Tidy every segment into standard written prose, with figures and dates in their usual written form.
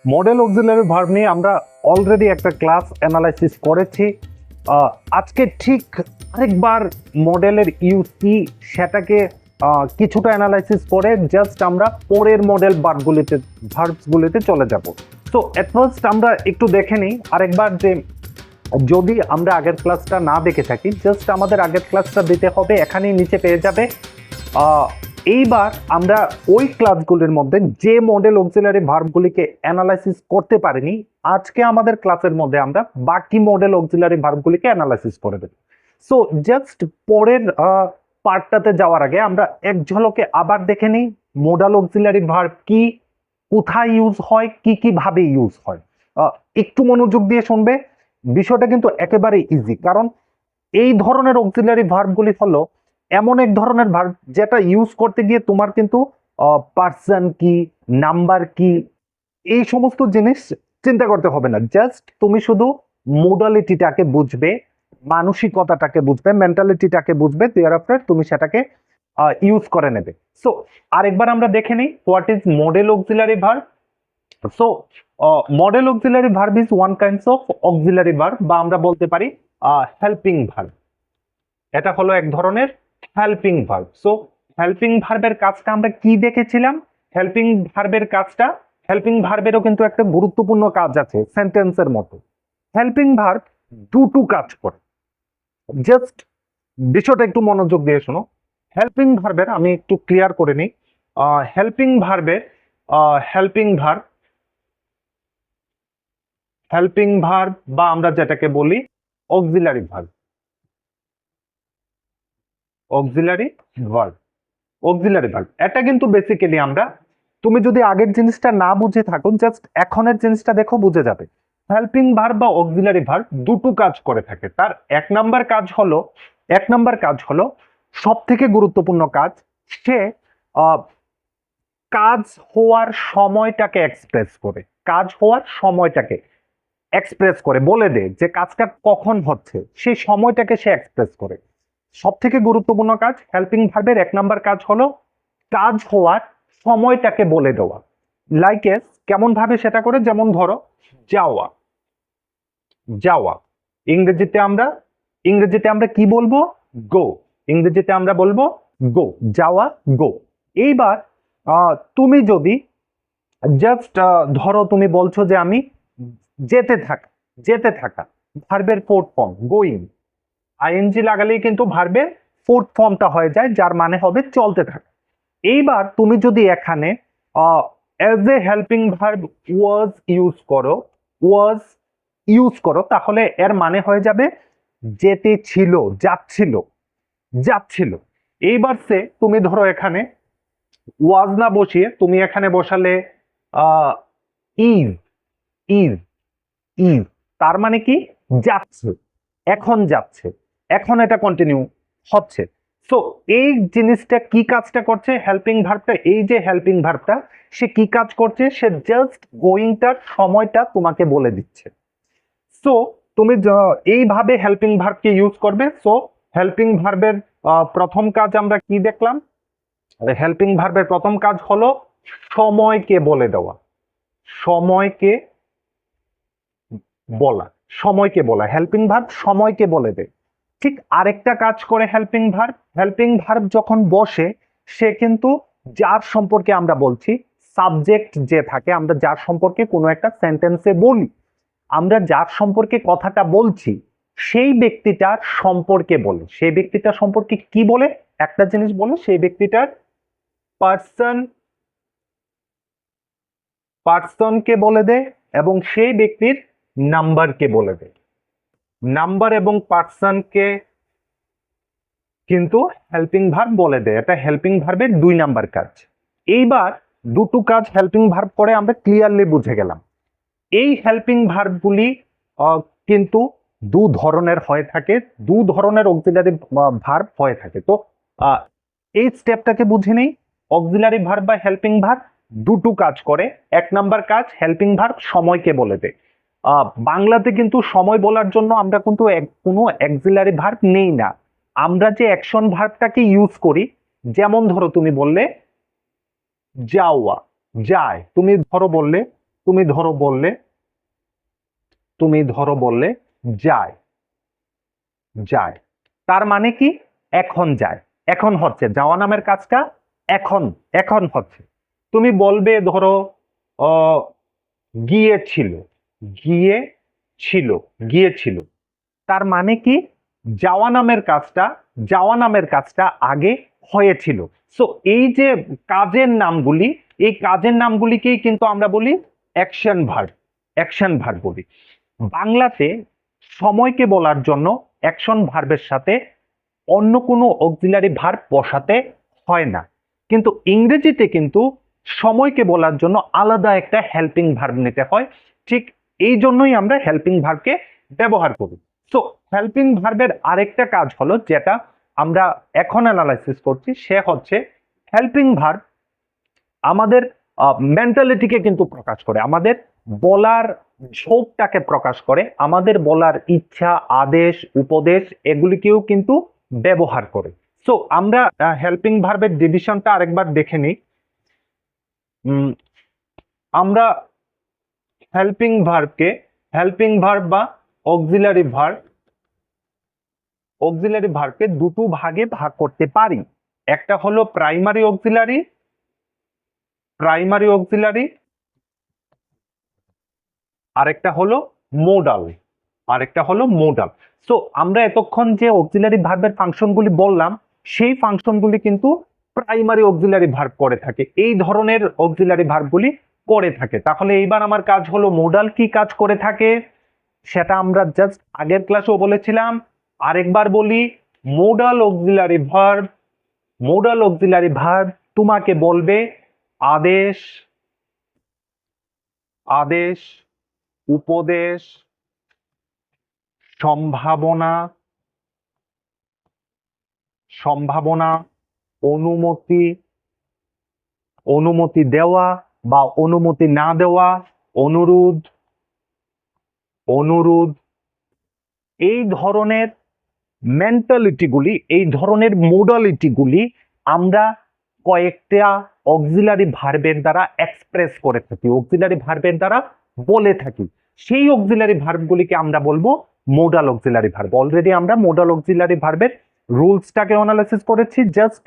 Modal auxiliary verb নিয়ে আমরা already একটা ক্লাস অ্যানালাইসিস করেছি। আজকে ঠিক আরেকবার মডেলের ইউজ কি সেটাকে কিছুটা অ্যানালাইসিস করে জাস্ট আমরা পরের মডেল ভার্বসগুলিতে চলে যাব। সো এট ফার্স্ট আমরা একটু দেখে নিই আরেকবার যে যদি আমরা আগের ক্লাসটা না দেখে থাকি জাস্ট আমাদের আগের ক্লাসটা দিতে হবে, এখানেই নিচে পেয়ে যাবে। এইবার আমরা ওই ক্লাসগুলির মধ্যে যে মডেল অক্সিলারি ভার্বগুলিকে অ্যানালাইসিস করতে পারিনি, আজকে আমাদের ক্লাসের মধ্যে আমরা বাকি মডেল অক্সিলারি ভার্বগুলিকে অ্যানালাইসিস করে দেব। সো জাস্ট পরের পার্টটাতে যাওয়ার আগে আমরা এক ঝলকে আবার দেখে নিই মডেল অক্সিলারি ভার্ব কি, কোথায় ইউজ হয়, কি কি ভাবে ইউজ হয়। একটু মনোযোগ দিয়ে শুনবে, বিষয়টা কিন্তু একেবারে ইজি, কারণ এই ধরনের অক্সিলারি ভার্বগুলি হলো এমন এক ধরনের ভার্ব যেটা ইউজ করতে গিয়ে তোমার কিন্তু পার্সন কি, নাম্বার কি, এই সমস্ত জিনিস চিন্তা করতে হবে না। জাস্ট তুমি শুধু মোডালিটিটাকে বুঝবে, মানসিকতাটাকে বুঝবে, মেন্টালিটিটাকে বুঝবে, দেয়ার আফটার তুমি সেটাকে ইউজ করে নেবে। সো আরেকবার আমরা দেখে নিই what is modal auxiliary verb. So modal auxiliary verb is one kinds of auxiliary verb, বা আমরা বলতে পারি হেল্পিং ভার্ব। এটা হলো এক ধরনের হেল্পিং ভার্ব। সো হেল্পিং ভার্বের কাজটা আমরা কি দেখেছিলাম? হেল্পিং ভার্বের কাজটা, হেল্পিং ভার্বেরও কিন্তু একটা গুরুত্বপূর্ণ কাজ আছে সেন্টেন্সের মতো। হেল্পিং ভার্ব দুটো কাজ করে, জাস্ট বিষয়টা একটু মনোযোগ দিয়ে শোনো। হেল্পিং ভার্বের আমি একটু ক্লিয়ার করে নিই। হেল্পিং ভার্বের হেল্পিং ভার্ব বা আমরা যেটাকে বলি auxiliary verb, auxiliary verb, auxiliary verb. এটা কিন্তু বেসিক্যালি আমরা, তুমি যদি আগের জিনিসটা না বুঝে থাকো জাস্ট এখনের জিনিসটা দেখো, বুঝে যাবে। হেল্পিং ভার্ব বা অক্সিলারি ভার্ব দুটো কাজ করে থাকে। তার এক নাম্বার কাজ হলো সব থেকে গুরুত্বপূর্ণ কাজ, সে কাজ হওয়ার সময়টাকে এক্সপ্রেস করে, কাজ হওয়ার সময়টাকে এক্সপ্রেস করে, বলে দেয় যে কাজটা কখন হচ্ছে, সেই সময়টাকে সে এক্সপ্রেস করে। সব থেকে গুরুত্বপূর্ণ কাজ হেল্পিং ভার্বের এক নাম্বার কাজ হলো কাজ হওয়ার সময়টাকে বলে দেওয়া। লাইক এস, কেমন ভাবে সেটা করে, যেমন ধরো যাওয়া, যাওয়া ইংরেজিতে আমরা কি বলবো? গো। ইংরেজিতে আমরা বলবো গো, যাওয়া, গো। এইবার তুমি যদি জাস্ট ধরো তুমি বলছো যে আমি যেতে থাকা ভার্বের ফোর্থ ফর্ম গোয়িং, আইএনজি লাগালেই কিন্তু ভার্বের ফোর্থ ফর্মটা হয়ে যায়, যার মানে হবে চলতে থাকা। এইবার তুমি যদি এখানে as a helping verb was use করো তাহলে এর মানে হয়ে যাবে যেতে ছিল, যাচ্ছিল। এইবার সে তুমি ধরো এখানে ওয়াজ না বসিয়ে তুমি এখানে বসালে ইজ, ইজ, ইজ, তার মানে কি? যাচ্ছে, এখন এটা কন্টিনিউ হচ্ছে। সো এই জিনিসটা কি কাজটা করছে হেল্পিং ভার্বটা? এই যে হেল্পিং ভার্বটা সে কি কাজ করছে? সে জাস্ট গোয়িংটার সময়টা তোমাকে বলে দিচ্ছে। সো তুমি এইভাবে হেল্পিং ভার্বকে ইউজ করবে। সো হেল্পিং ভার্বের প্রথম কাজ আমরা কি দেখলাম? হেল্পিং ভার্বের প্রথম কাজ হলো সময়কে বলে দেওয়া, সময়কে বলা, হেল্পিং ভার্ব সময়কে বলে দেয়। ঠিক আরেকটা কাজ করে হেল্পিং ভার্ব যখন বসে সে কিন্তু যার সম্পর্কে আমরা বলছি, সাবজেক্ট যে থাকে, আমরা যার সম্পর্কে কোনো একটা সেন্টেন্সে বলি, আমরা যার সম্পর্কে কথাটা বলছি সেই ব্যক্তিটার সম্পর্কে বলে, সেই ব্যক্তিটার সম্পর্কে কি বলে? একটা জিনিস বলে, সেই ব্যক্তিটার পার্সনকে বলে দেয় এবং সেই ব্যক্তির নাম্বারকে বলে দেয়। নাম্বার এবং পার্সনকে কিন্তু হেল্পিং ভার্ব বলে দেয়, এটা হেল্পিং ভার্বের 2 নাম্বার কাজ। এইবার দুটো কাজ হেল্পিং ভার্ব করে আমরা ক্লিয়ারলি বুঝে গেলাম। এই হেল্পিং ভার্বগুলি কিন্তু দু ধরনের হয়ে থাকে, দু ধরনের অক্সিলারি ভার্ব হয়ে থাকে। তো এই স্টেপটাকে বুঝে নেই। অক্সিলারি ভার্ব বা হেল্পিং ভার্ব দুটো কাজ করে। এক নাম্বার কাজ হেল্পিং ভার্ব সময়কে বলে দেয়। বাংলাতে কিন্তু সময় বলার জন্য আমরা কিন্তু কোনো অক্সিলারি ভার্ব নেই না, আমরা যে অ্যাকশন ভার্বটাকে ইউজ করি। যেমন ধরো তুমি বললে যাওয়া, যায়, তুমি ধরো বললে তুমি ধরো বললে যায়, যায়, তার মানে কি এখন যায়, এখন হচ্ছে, যাওয়া নামের কাজটা এখন এখন হচ্ছে। তুমি বলবে ধরো আহ গিয়েছিল, গিয়েছিল, গিয়েছিল, তার মানে কি যাওয়া নামের কাজটা আগে হয়েছিল। সো এই যে কাজের নামগুলি, এই কাজের নামগুলিকেই কিন্তু আমরা বলি অ্যাকশন ভার্ব, অ্যাকশন ভার্ব বলি। বাংলাতে সময়কে বলার জন্য অ্যাকশন ভার্বের সাথে অন্য কোনো অক্সিলারি ভার্ব বসাতে হয় না, কিন্তু ইংরেজিতে কিন্তু সময়কে বলার জন্য আলাদা একটা হেল্পিং ভার্ব নিতে হয়। ঠিক এই জন্যই আমরা হেল্পিং ভার্বকে ব্যবহার করি। সো হেল্পিং ভার্বের আরেকটা কাজ হলো যেটা আমরা এখন অ্যানালাইসিস করছি, সে হচ্ছে হেল্পিং ভার্ব আমাদের মেন্টালিটিকে কিন্তু প্রকাশ করে, আমাদের বলার ঝোঁকটাকে প্রকাশ করে, আমাদের বলার ইচ্ছা, আদেশ, উপদেশ এগুলিকেও কিন্তু ব্যবহার করে। সো আমরা হেল্পিং ভার্বের ডিভিশনটা আরেকবার দেখে নিই। আমরা হেল্পিং ভার্ব বা অক্সিলারি ভার্বকে দুটো ভাগে ভাগ করতে পারি। একটা হলো প্রাইমারি অক্সিলারি, আরেকটা হলো মোডাল। সো আমরা এতক্ষণ যে অক্সিলারি ভার্বের ফাংশনগুলি বললাম, সেই ফাংশনগুলি কিন্তু প্রাইমারি অক্সিলারি ভার্ব করে থাকে, এই ধরনের অক্সিলারি ভার্বগুলি করে থাকে। তাহলে এইবার আমার কাজ হলো মোডাল কি কাজ করে থাকে সেটা আমরা জাস্ট আগের ক্লাসেও বলেছিলাম, আরেকবার বলি। মোডাল অক্সিলারি ভার্ব তোমাকে বলবে আদেশ, উপদেশ, সম্ভাবনা, অনুমতি দেওয়া বা অনুমতি না দেওয়া, অনুরোধ, এই ধরনের এই ধরনের মোডালিটিগুলি আমরা কয়েকটা অক্সিলারি ভার্বের দ্বারা এক্সপ্রেস করে থাকি, অক্সিলারি ভার্বের দ্বারা বলে থাকি। সেই অক্সিলারি ভার্বগুলিকে আমরা বলবো মোডাল অক্সিলারি ভার্ব। অলরেডি আমরা মোডাল অক্সিলারি ভার্বের রুলসটাকে অ্যানালাইসিস করেছি, জাস্ট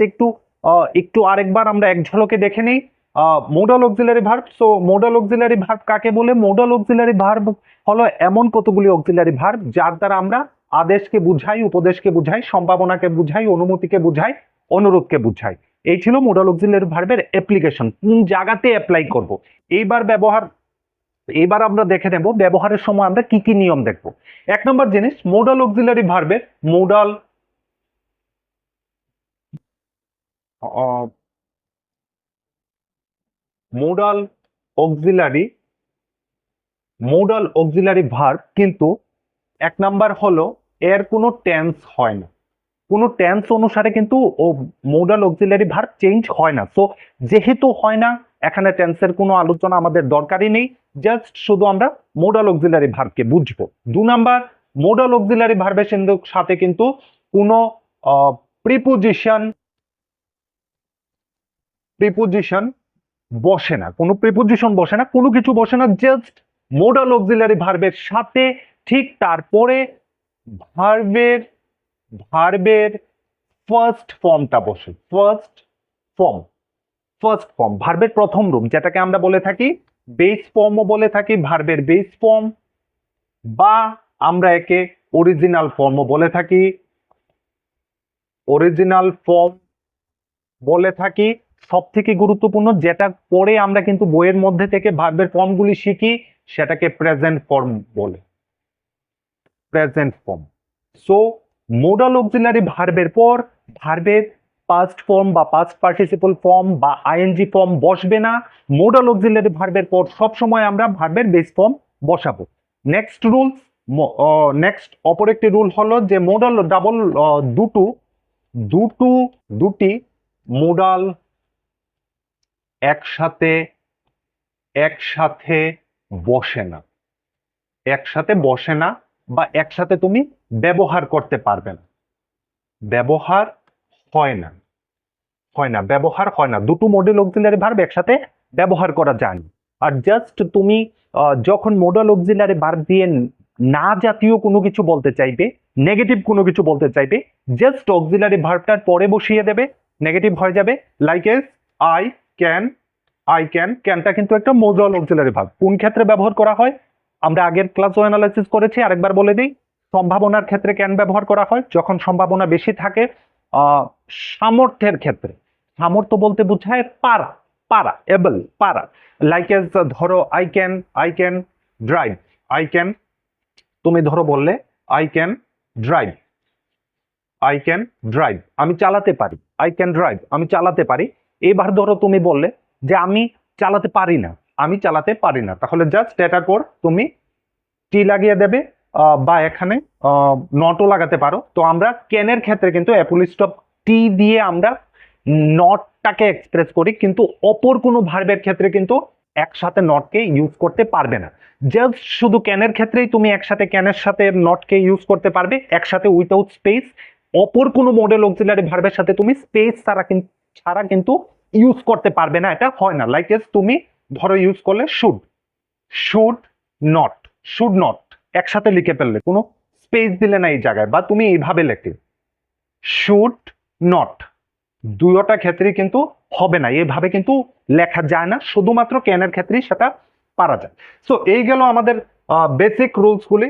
একটু আরেকবার আমরা এক ঝলকে দেখে নেই। Modal auxiliary verb, so modal auxiliary verb কাকে বলে? মোডাল অক্সিলারি ভার্ব হলো এমন কতগুলি অক্সিলারি ভার্ব যার দ্বারা আমরা আদেশকে বুঝাই, উপদেশকে বুঝাই, সম্ভাবনাকে বুঝাই, অনুমতিকে বুঝাই, অনুরোধকে বুঝাই। এই ছিল মোডাল অক্সিলারি ভার্বের অ্যাপ্লিকেশন, কোন জায়গাতে অ্যাপ্লাই করব। এইবার আমরা দেখে নেব ব্যবহারের সময় আমরা কি কি নিয়ম দেখব। এক নম্বর জিনিস, মোডাল অক্সিলারি ভার্বের মোডাল অক্সিলারি ভার্ব কিন্তু এক নাম্বার হলো এর কোনো টেন্স হয় না, কোনো টেন্স অনুসারে কিন্তু মোডাল অক্সিলারি ভার্ব চেঞ্জ হয় না। সো যেহেতু হয় না, এখানে টেন্সের কোনো আলোচনা আমাদের দরকারই নেই, জাস্ট শুধু আমরা মোডাল অক্সিলারি ভার্বকে বুঝবো। 2 নাম্বার, মোডাল অক্সিলারি ভার্বের সাথে কিন্তু কোনো প্রিপোজিশন বসে না, কোনো প্রিপোজিশন বসে না, কোনো কিছু বসে না, জাস্ট মোডাল অক্সিলারি ভার্বের সাথে ঠিক তারপরে ভার্বের ফার্স্ট ফর্মটা বসে। ফার্স্ট ফর্ম ভার্বের প্রথম রূপ, যেটাকে আমরা বলে থাকি বেস ফর্মও বলে থাকি, ভার্বের বেস ফর্ম, বা আমরা একে অরিজিনাল ফর্মও বলে থাকি, সব থেকে গুরুত্বপূর্ণ যেটা পরে আমরা কিন্তু বইয়ের মধ্যে থেকে ভার্বের ফর্মগুলি শিখি, সেটাকে প্রেজেন্ট ফর্ম বলে, সো মোডাল অক্সিলারি ভার্বের পর ভার্বের পাস্ট ফর্ম বা পাস্ট পার্টিসিপল ফর্ম বা আইএনজি ফর্ম বসবে না। মোডাল অক্সিলারি ভার্বের পর সব সময় আমরা ভার্বের বেস ফর্ম বসাবো। নেক্সট অপর একটি রুল হলো যে মোডাল দুটি মোডাল একসাথে বসে না বা একসাথে তুমি ব্যবহার করতে পারবে না, ব্যবহার হয় না, দুটো মডেল অক্সিলারি ভার্ব একসাথে ব্যবহার করা যায় না। আর জাস্ট তুমি যখন মডাল অক্সিলারি ভার্ব দিয়ে না জাতীয় কোনো কিছু বলতে চাইবে, নেগেটিভ কোনো কিছু বলতে চাইবে, জাস্ট অক্সিলারি ভার্বটার পরে বসিয়ে দেবে, নেগেটিভ হয়ে যাবে। লাইক এস আই ক্যান, ক্যানটা কিন্তু একটা মডাল অক্সিলারি ভার্ব। কোন ক্ষেত্রে ব্যবহার করা হয় আমরা আগের ক্লাসও অ্যানালাইসিস করেছি, আরেকবার বলে দিই। সম্ভাবনার ক্ষেত্রে ক্যান ব্যবহার করা হয় যখন সম্ভাবনা বেশি থাকে। সামর্থ্যের ক্ষেত্রে, সামর্থ্য বলতে বোঝায় পারা, পারা, এবল, পারা। লাইক এস ধরো I can drive, I can, তুমি ধরো বললে I can drive, I can drive, আমি চালাতে পারি, আই ক্যান ড্রাইভ, আমি চালাতে পারি। এবার ধরো তুমি বললে যে আমি চালাতে পারি না, আমি চালাতে পারি না, তাহলে জাস্ট এটার পর তুমি টি লাগিয়ে দেবে, বা এখানে নটও লাগাতে পারো। তো আমরা ক্যানের ক্ষেত্রে কিন্তু ফুল স্টপ টি দিয়ে আমরা নটটাকে এক্সপ্রেস করি, কিন্তু অপর কোনো ভার্বের ক্ষেত্রে কিন্তু একসাথে নটকে ইউজ করতে পারবে না। জাস্ট শুধু ক্যানের ক্ষেত্রেই তুমি একসাথে ক্যানের সাথে নটকে ইউজ করতে পারবে, একসাথে উইথাউট স্পেস। অপর কোনো মডেল অক্সিলারি ভার্বের সাথে তুমি স্পেস ছাড়া কিন্তু ইউজ করতে পারবে না, এটা হয় না। লাইক এস তুমি ধরো ইউজ করলে should, should not, should not একসাথে লিখে ফেললে, কোনো স্পেস দিলে না এই জায়গায়, বা তুমি এইভাবে লেখে শুড নট, দুইটা ক্ষেত্রেই কিন্তু হবে না, এইভাবে কিন্তু লেখা যায় না, শুধুমাত্র ক্যানের ক্ষেত্রেই সেটা পারা যায়। সো এই গেল আমাদের বেসিক রুলসগুলি।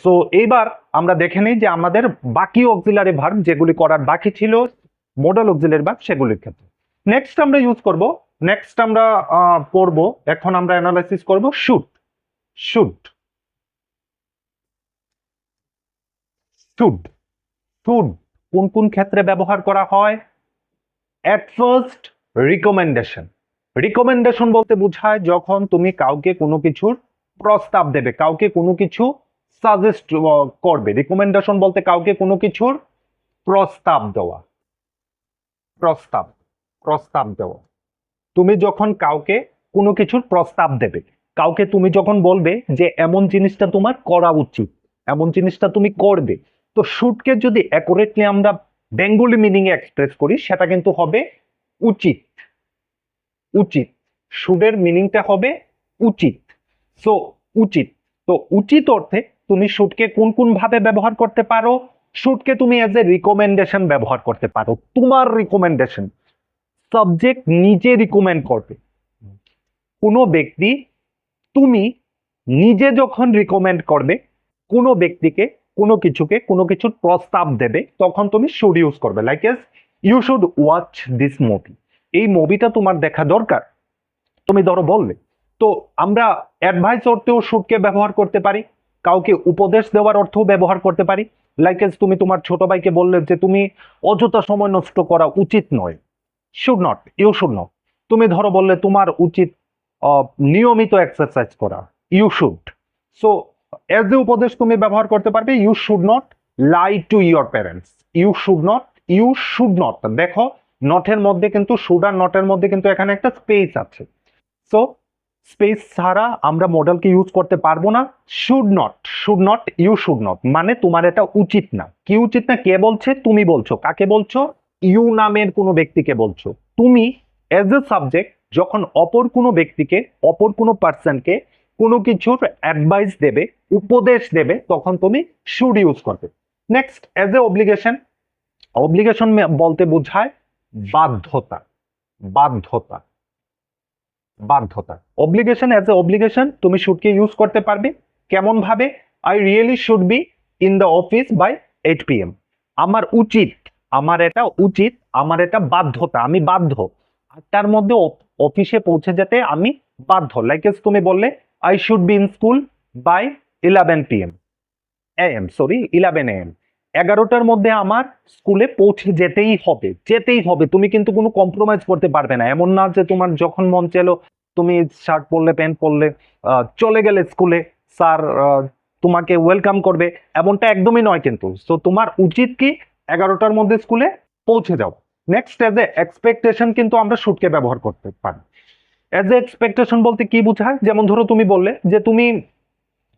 সো এইবার আমরা দেখে নিই যে আমাদের বাকি অক্সিলারি ভার্ব যেগুলি করার বাকি ছিল মডাল অক্সিলারি ভার্ব সেগুলির ক্ষেত্রে নেক্সট আমরা ইউজ করব, নেক্সট আমরা পড়ব, এখন আমরা অ্যানালাইসিস করব শুড। শুড, শুড, শুড কোন কোন ক্ষেত্রে ব্যবহার করা হয়? At first recommendation. রিকমেন্ডেশন বলতে বোঝায় যখন তুমি কাউকে কোনো কিছুর প্রস্তাব দেবে, কাউকে কোনো কিছু সাজেস্ট করবে। রিকমেন্ডেশন বলতে কাউকে কোনো কিছুর প্রস্তাব দেওয়া, প্রস্তাব, প্রস্তাব দেওয়া। তুমি যখন কাউকে কোনো কিছুর প্রস্তাব দেবে, কাউকে তুমি যখন বলবে যে এমন জিনিসটা তোমার করা উচিত, এমন জিনিসটা তুমি করবে, তো শুডকে যদি অ্যাকুরেটলি আমরা বেঙ্গলি মিনিং এ এক্সপ্রেস করি সেটা কিন্তু হবে উচিত, উচিত। শুডের মিনিংটা হবে উচিত। সো উচিত, তো উচিত অর্থে তুমি শুডকে কোন কোন ভাবে ব্যবহার করতে পারো? শুডকে তুমি এজ এ রিকমেন্ডেশন ব্যবহার করতে পারো, তোমার রিকমেন্ডেশন, সাবজেক্ট নিজে রিকমেন্ড করবে। কোনো ব্যক্তি, তুমি নিজে যখন রিকমেন্ড করবে কোনো ব্যক্তিকে, কোনো কিছুকে, কোনো কিছুর প্রস্তাব দেবে, তখন তুমি শুড ইউজ করবে। Like as you should watch this movie, এই মুভিটা তোমার দেখা দরকার, তুমি ধরো বললে। তো আমরা অ্যাডভাইস অর্থেও শুডকে ব্যবহার করতে পারি, কাউকে উপদেশ দেওয়ার অর্থেও ব্যবহার করতে পারি। লাইক এস তুমি তোমার ছোট ভাইকে বললে যে তুমি অযথা সময় নষ্ট করা উচিত নয়, should not, you should not. তুমি ধরো বললে তোমার উচিত নিয়মিত এক্সারসাইজ করা, you should. So as a উপদেশ তুমি ব্যবহার করতে পারবে you should not lie to your parents, you should not, you should not. দেখো নটের মধ্যে কিন্তু, শুড আর নটের মধ্যে কিন্তু এখানে একটা স্পেস আছে। সো স্পেস ছাড়া আমরা মডেলকে ইউজ করতে পারবো না। Should not, should not, you should not মানে তোমার এটা উচিত না। কি উচিত না? কে বলছে? তুমি বলছো। কাকে বলছো? ইউ নামের কোনো ব্যক্তিকে বলছো। তুমি এজ এ সাবজেক্ট যখন অপর কোনো ব্যক্তিকে, অপর কোনো পার্সনকে কোনো কিছুর অ্যাডভাইস দেবে, উপদেশ দেবে, তখন তুমি শুড ইউজ করবে। Next as a obligation. Obligation বলতে বোঝায় বাধ্যতা, বাধ্যতা, বাধ্যতা। অব্লিগেশন, এজ এ অব্লিগেশন তুমি শুডকে ইউজ করতে পারবে কেমন ভাবে? I really should be in the office by 8 PM। আমার উচিত, আমার এটা উচিত, আমার এটা বাধ্যতা, আমি বাধ্য 8টার মধ্যে অফিসে পৌঁছে যেতে আমি বাধ্য। লাইক তুমি বললে I should be in school by 11 PM, AM, sorry 11 AM। 11টার মধ্যে আমার স্কুলে পৌঁছে যেতেই হবে, যেতেই হবে। তুমি কিন্তু কোনো কম্প্রোমাইজ করতে পারবে না। এমন না যে তোমার যখন মন চাইলো তুমি শার্ট পরলে, প্যান্ট পরলে, চলে গেলে স্কুলে, স্যার তোমাকে ওয়েলকাম করবে, এমনটা একদমই নয় কিন্তু। সো তোমার উচিত কি 11টার মধ্যে স্কুলে পৌঁছে যাও। নেক্সট এজ এ এক্সপেকটেশন কিন্তু আমরা শুডকে ব্যবহার করতে পারি। এজ এ এক্সপেকটেশন বলতে কি বোঝায়? যেমন ধরো তুমি বললে যে তুমি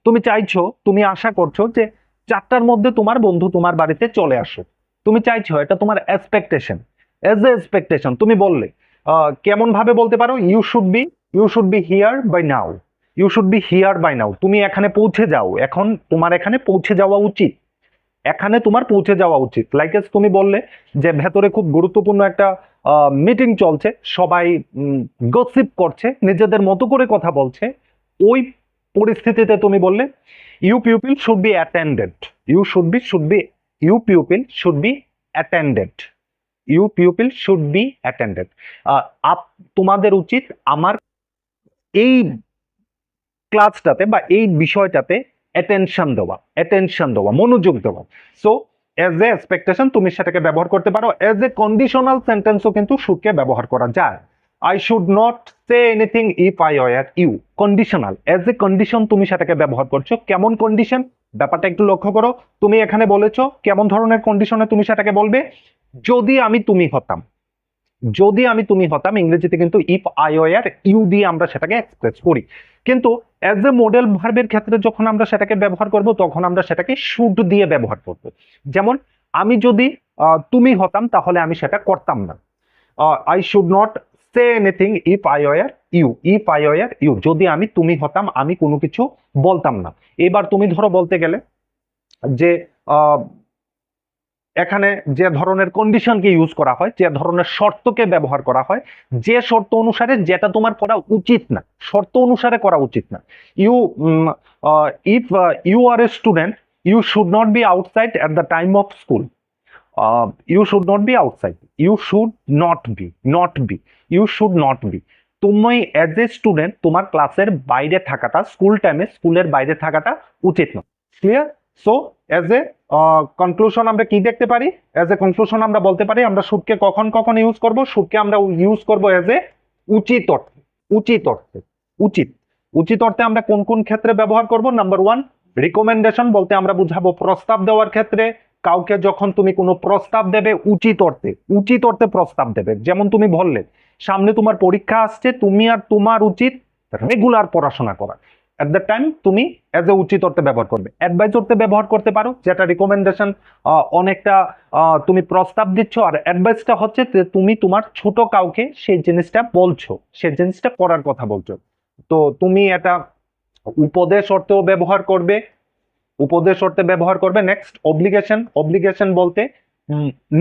তুমি চাইছো, তুমি আশা করছো যে 4টার মধ্যে তোমার বন্ধু তোমার বাড়িতে চলে আসো, তুমি চাইছো, এটা তোমার এক্সপেকটেশন। এজ এ এক্সপেকটেশন তুমি বললে কেমন ভাবে বলতে পারো? You should be you should be here by now, you should be here by now, তুমি এখানে পৌঁছে যাও, এখন তোমার এখানে পৌঁছে যাওয়া উচিত, এখানে তোমার পৌঁছে যাওয়া উচিত। লাইক এস তুমি বললে যে ভেতরে খুব গুরুত্বপূর্ণ একটা মিটিং চলছে, সবাই গসিপ করছে, নিজেদের মতো করে কথা বলছে, ওই পরিস্থিতিতে তুমি বললে you pupil should be attended, you pupil should be attended, you pupil should be attended, তোমাদের উচিত আমার এই ক্লাসটাতে বা এই বিষয়টাতে অ্যাটেনশন দেওয়া, মনোযোগ দেওয়া। সো এজ এ এক্সপেকটেশন তুমি সেটাকে ব্যবহার করতে পারো, এজ এ কন্ডিশনাল সেন্টেন্সও কিন্তু শুডকে ব্যবহার করা যায়। I should not say anything if I were you, conditional, as a condition তুমি সেটাকে ব্যবহার করছো। কেমন কন্ডিশন, ব্যাপারটা একটু লক্ষ্য করো। তুমি এখানে বলেছো কেমন ধরনের কন্ডিশনে তুমি সেটাকে বলবে, যদি আমি তুমি হতাম, যদি আমি তুমি হতাম, ইংরেজিতে কিন্তু ইফ আই ওয়ার ইউ দিয়ে আমরা সেটাকে এক্সপ্রেস করি, কিন্তু অ্যাজ এ মডেল ভার্বের ক্ষেত্রে যখন আমরা সেটাকে ব্যবহার করব তখন আমরা সেটাকে শুড দিয়ে ব্যবহার করব। যেমন আমি যদি তুমি হতাম তাহলে আমি সেটা করতাম না, I should not say anything if I were you, if I were you, যদি আমি তুমি হতাম আমি কোনো কিছু বলতাম না। এবার তুমি ধরো বলতে গেলে যে এখানে যে ধরনের কন্ডিশনকে ইউজ করা হয়, যে ধরনের শর্তকে ব্যবহার করা হয়, যে শর্ত অনুসারে যেটা তোমার করা উচিত না, শর্ত অনুসারে করা উচিত না। You if you are a student, you should not be outside at the time of school, you should not be outside, you should not be, you should not be, তুমি এজ এ স্টুডেন্ট তোমার ক্লাসের বাইরে থাকাটা, school টাইমে স্কুলের বাইরে থাকাটা উচিত নয়। ক্লিয়ার? সো এজ এ কনক্লুশন আমরা কি দেখতে পারি, এজ এ কনক্লুশন আমরা বলতে পারি আমরা শুডকে কখন কখন ইউজ করব, শুডকে আমরা ইউজ করব এজ এ উচিত অর্থে, উচিত অর্থে, উচিত, উচিত অর্থে আমরা কোন কোন ক্ষেত্রে ব্যবহার করব। নাম্বার ওয়ান, রিকমেন্ডেশন বলতে আমরা বুঝাবো প্রস্তাব দেওয়ার ক্ষেত্রে, কাউকে যখন তুমি কোনো প্রস্তাব দেবে উচিত অর্থে, উচিত অর্থে প্রস্তাব দেবে। যেমন তুমি বললে সামনে তোমার পরীক্ষা আসছে, তুমি আর তোমার উচিত রেগুলার পড়াশোনা করা, এট দ্য টাইম তুমি এজ এ উচিত অর্থে ব্যবহার করবে। অ্যাডভাইস অর্থে ব্যবহার করতে পারো, যেটা রিকমেন্ডেশন অনেকটা তুমি প্রস্তাব দিচ্ছ, আর অ্যাডভাইসটা হচ্ছে যে তুমি তোমার ছোট কাউকে সেই জিনিসটা বলছো, সেই জিনিসটা করার কথা বলছো। তো তুমি এটা উপদেশ অর্থেও ব্যবহার করবে, উপদেশ অর্থে ব্যবহার করবে। নেক্সট, অব্লিগেশন, অব্লিগেশন বলতে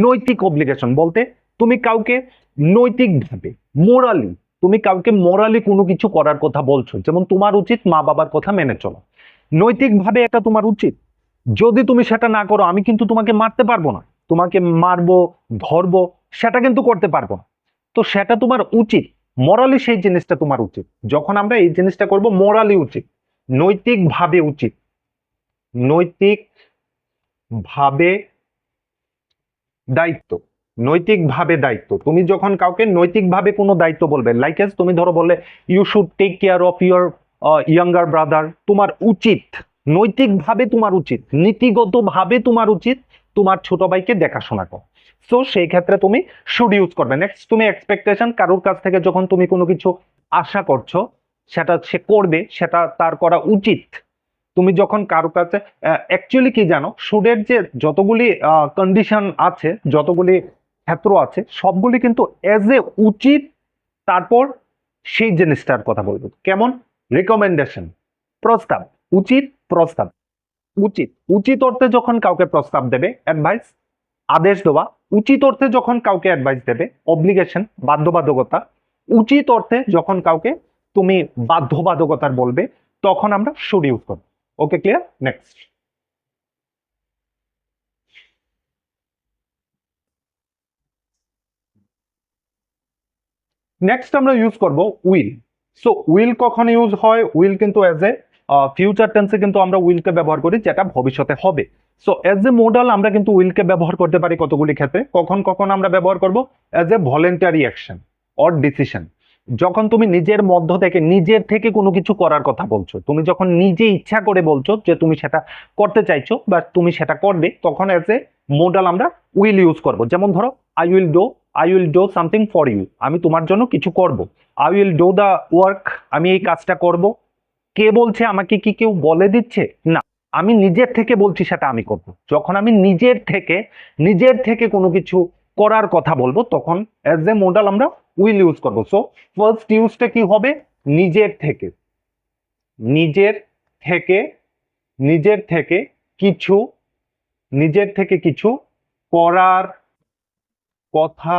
নৈতিক অব্লিগেশন বলতে তুমি কাউকে নৈতিকভাবে, মোরালি, তুমি কাউকে মোরালি কোনো কিছু করার কথা বলছো, যেমন তোমার উচিত মা বাবার কথা মেনে চলা, নৈতিকভাবে এটা তোমার উচিত। যদি তুমি সেটা না করো আমি কিন্তু তোমাকে মারতে পারবো না, তোমাকে মারবো, ধরবো, সেটা কিন্তু করতে পারবো না। তো সেটা তোমার উচিত, মোরালি সেই জিনিসটা তোমার উচিত। যখন আমরা এই জিনিসটা করব, মোরালি উচিত, নৈতিকভাবে উচিত, নৈতিক ভাবে দায়িত্ব, নৈতিকভাবে দায়িত্ব। তুমি যখন কাউকে নৈতিকভাবে কোনো দায়িত্ব বলবে, লাইক এস তুমি ধরো বললে you should take care of your younger brother, তোমার উচিত, নৈতিকভাবে তোমার উচিত, নীতিগতভাবে তোমার উচিত তোমার ছোট ভাইকে দেখাশোনা করো। সো সেই ক্ষেত্রে তুমি শুড ইউজ করবে। নেক্সট, তুমি এক্সপেকটেশন, কারোর কাছ থেকে যখন তুমি কোনো কিছু আশা করছো সেটা সে করবে, সেটা তার করা উচিত। তুমি যখন কারো কাছে অ্যাকচুয়ালি কি জানো, শুডের যে যতগুলি কন্ডিশন আছে, যতগুলি ক্ষেত্র আছে, সবগুলি কিন্তু এজ এ উচিত, তারপর সেই জিনিসটার কথা বলবো। কেমন? রিকমেন্ডেশন, প্রস্তাব, উচিত, প্রস্তাব, উচিত, উচিত অর্থে যখন কাউকে প্রস্তাব দেবে, অ্যাডভাইস, আদেশ দেওয়া। উচিত অর্থে যখন কাউকে অ্যাডভাইস দেবে, অব্লিগেশন, বাধ্যবাধকতা। উচিত অর্থে যখন কাউকে তুমি বাধ্যবাধকতার বলবে, তখন আমরা শুড ইউজ করবো। ওকে, ক্লিয়ার? নেক্সট, নেক্সট আমরা ইউজ করব উইল। সো উইল কখন ইউজ হয়? উইল কিন্তু এজ এ ফিউচার টেন্সে কিন্তু আমরা উইলকে ব্যবহার করি, যেটা ভবিষ্যতে হবে। সো এজ এ মোডাল আমরা কিন্তু উইলকে ব্যবহার করতে পারি কতগুলি ক্ষেত্রে। কখন কখন আমরা ব্যবহার করব? As a voluntary action or decision. যখন তুমি নিজের থেকে কোনো কিছু করার কথা বলছো, তুমি যখন নিজে ইচ্ছা করে বলছো যে তুমি সেটা করতে চাইছো বা তুমি সেটা করবে, তখন এজ এ মোডাল আমরা উইল ইউজ করব। যেমন ধরো I will do something for you, আমি তোমার জন্য কিছু করব। I will do the work, আমি এই কাজটা করব। কে বলছে? আমাকে কি কেউ বলে দিচ্ছে? না, আমি নিজের থেকে বলছি সেটা আমি করব। যখন আমি নিজের থেকে কোনো কিছু করার কথা বলবো, তখন অ্যাজ এ মোডাল আমরা উইল ইউজ করব। সো ফার্স্ট ইউজটা কি হবে? নিজের থেকে, নিজের থেকে, নিজের থেকে কিছু, নিজের থেকে কিছু করার কথা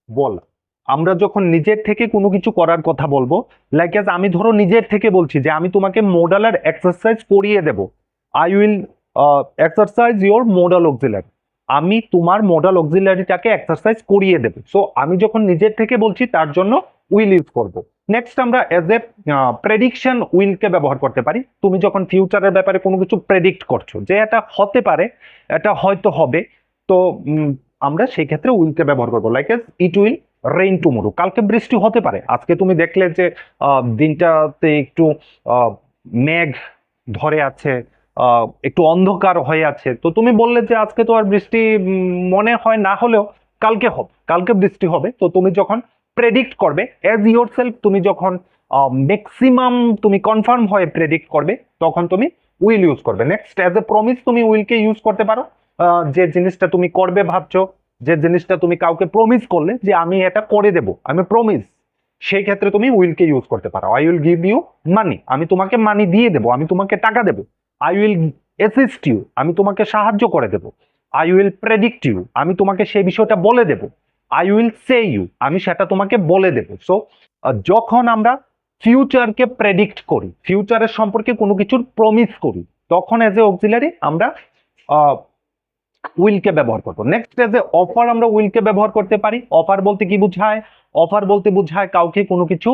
বলা। আমরা যখন নিজের থেকে কোনো কিছু করার কথা বলবো, লাইক এজ আমি ধরো নিজের থেকে বলছি যে আমি তোমাকে মোডালার এক্সারসাইজ করিয়ে দেব, I will exercise your modal auxiliary, আমি তোমার মোডাল অক্সিলারিটাকে এক্সারসাইজ করিয়ে দেব। সো আমি যখন নিজের থেকে বলছি তার জন্য উইল ইউজ করব। নেক্সট আমরা এজ এ প্রেডিকশন উইলকে ব্যবহার করতে পারি। তুমি যখন ফিউচারের ব্যাপারে কোনো কিছু প্রেডিক্ট করছো যে এটা হতে পারে, এটা হয়তো হবে, তো আমরা সেই ক্ষেত্রে উইলকে ব্যবহার করবো, like as it will rain tomorrow, কালকে বৃষ্টি হতে পারে। আজকে তুমি দেখলে যে দিনটাতে একটু মেঘ ধরে আছে, একটু অন্ধকার হয়ে আছে, তো তুমি বললে যে আজকে তো আর বৃষ্টি মনে হয় না হলেও কালকে হবে, কালকে বৃষ্টি হবে। তো তুমি যখন প্রেডিক্ট করবে এজ ইয়োর সেলফ, তুমি যখন ম্যাক্সিমাম তুমি কনফার্ম হয়ে প্রেডিক্ট করবে, তখন তুমি উইল ইউজ করবে। নেক্সট এজ এ প্রমিস তুমি উইলকে ইউজ করতে পারো। যে জিনিসটা তুমি করবে ভাবছো, যে জিনিসটা তুমি কাউকে প্রমিস করলে যে আমি এটা করে দেব, আমি প্রমিস, সেই ক্ষেত্রে তুমি উইলকে ইউজ করতে পারো। I will give you money, আমি তোমাকে মানি দিয়ে দেবো, আমি তোমাকে টাকা দেবো। আই উইল অ্যাসিস্ট ইউ, আমি তোমাকে সাহায্য করে দেব। আই উইল প্রেডিক্ট ইউ, আমি তোমাকে সেই বিষয়টা বলে দেব। আই উইল সে ইউ, আমি সেটা তোমাকে বলে দেব। সো যখন আমরা ফিউচারকে প্রেডিক্ট করি, ফিউচারের সম্পর্কে কোনো কিছুর প্রমিস করি, তখন এজ এ অক্সিলারি আমরা উইলকে ব্যবহার করবো। নেক্সট এজ এ অফার আমরা উইলকে ব্যবহার করতে পারি। অফার বলতে কি বোঝায়? অফার বলতে বোঝায় কাউকে কোনো কিছু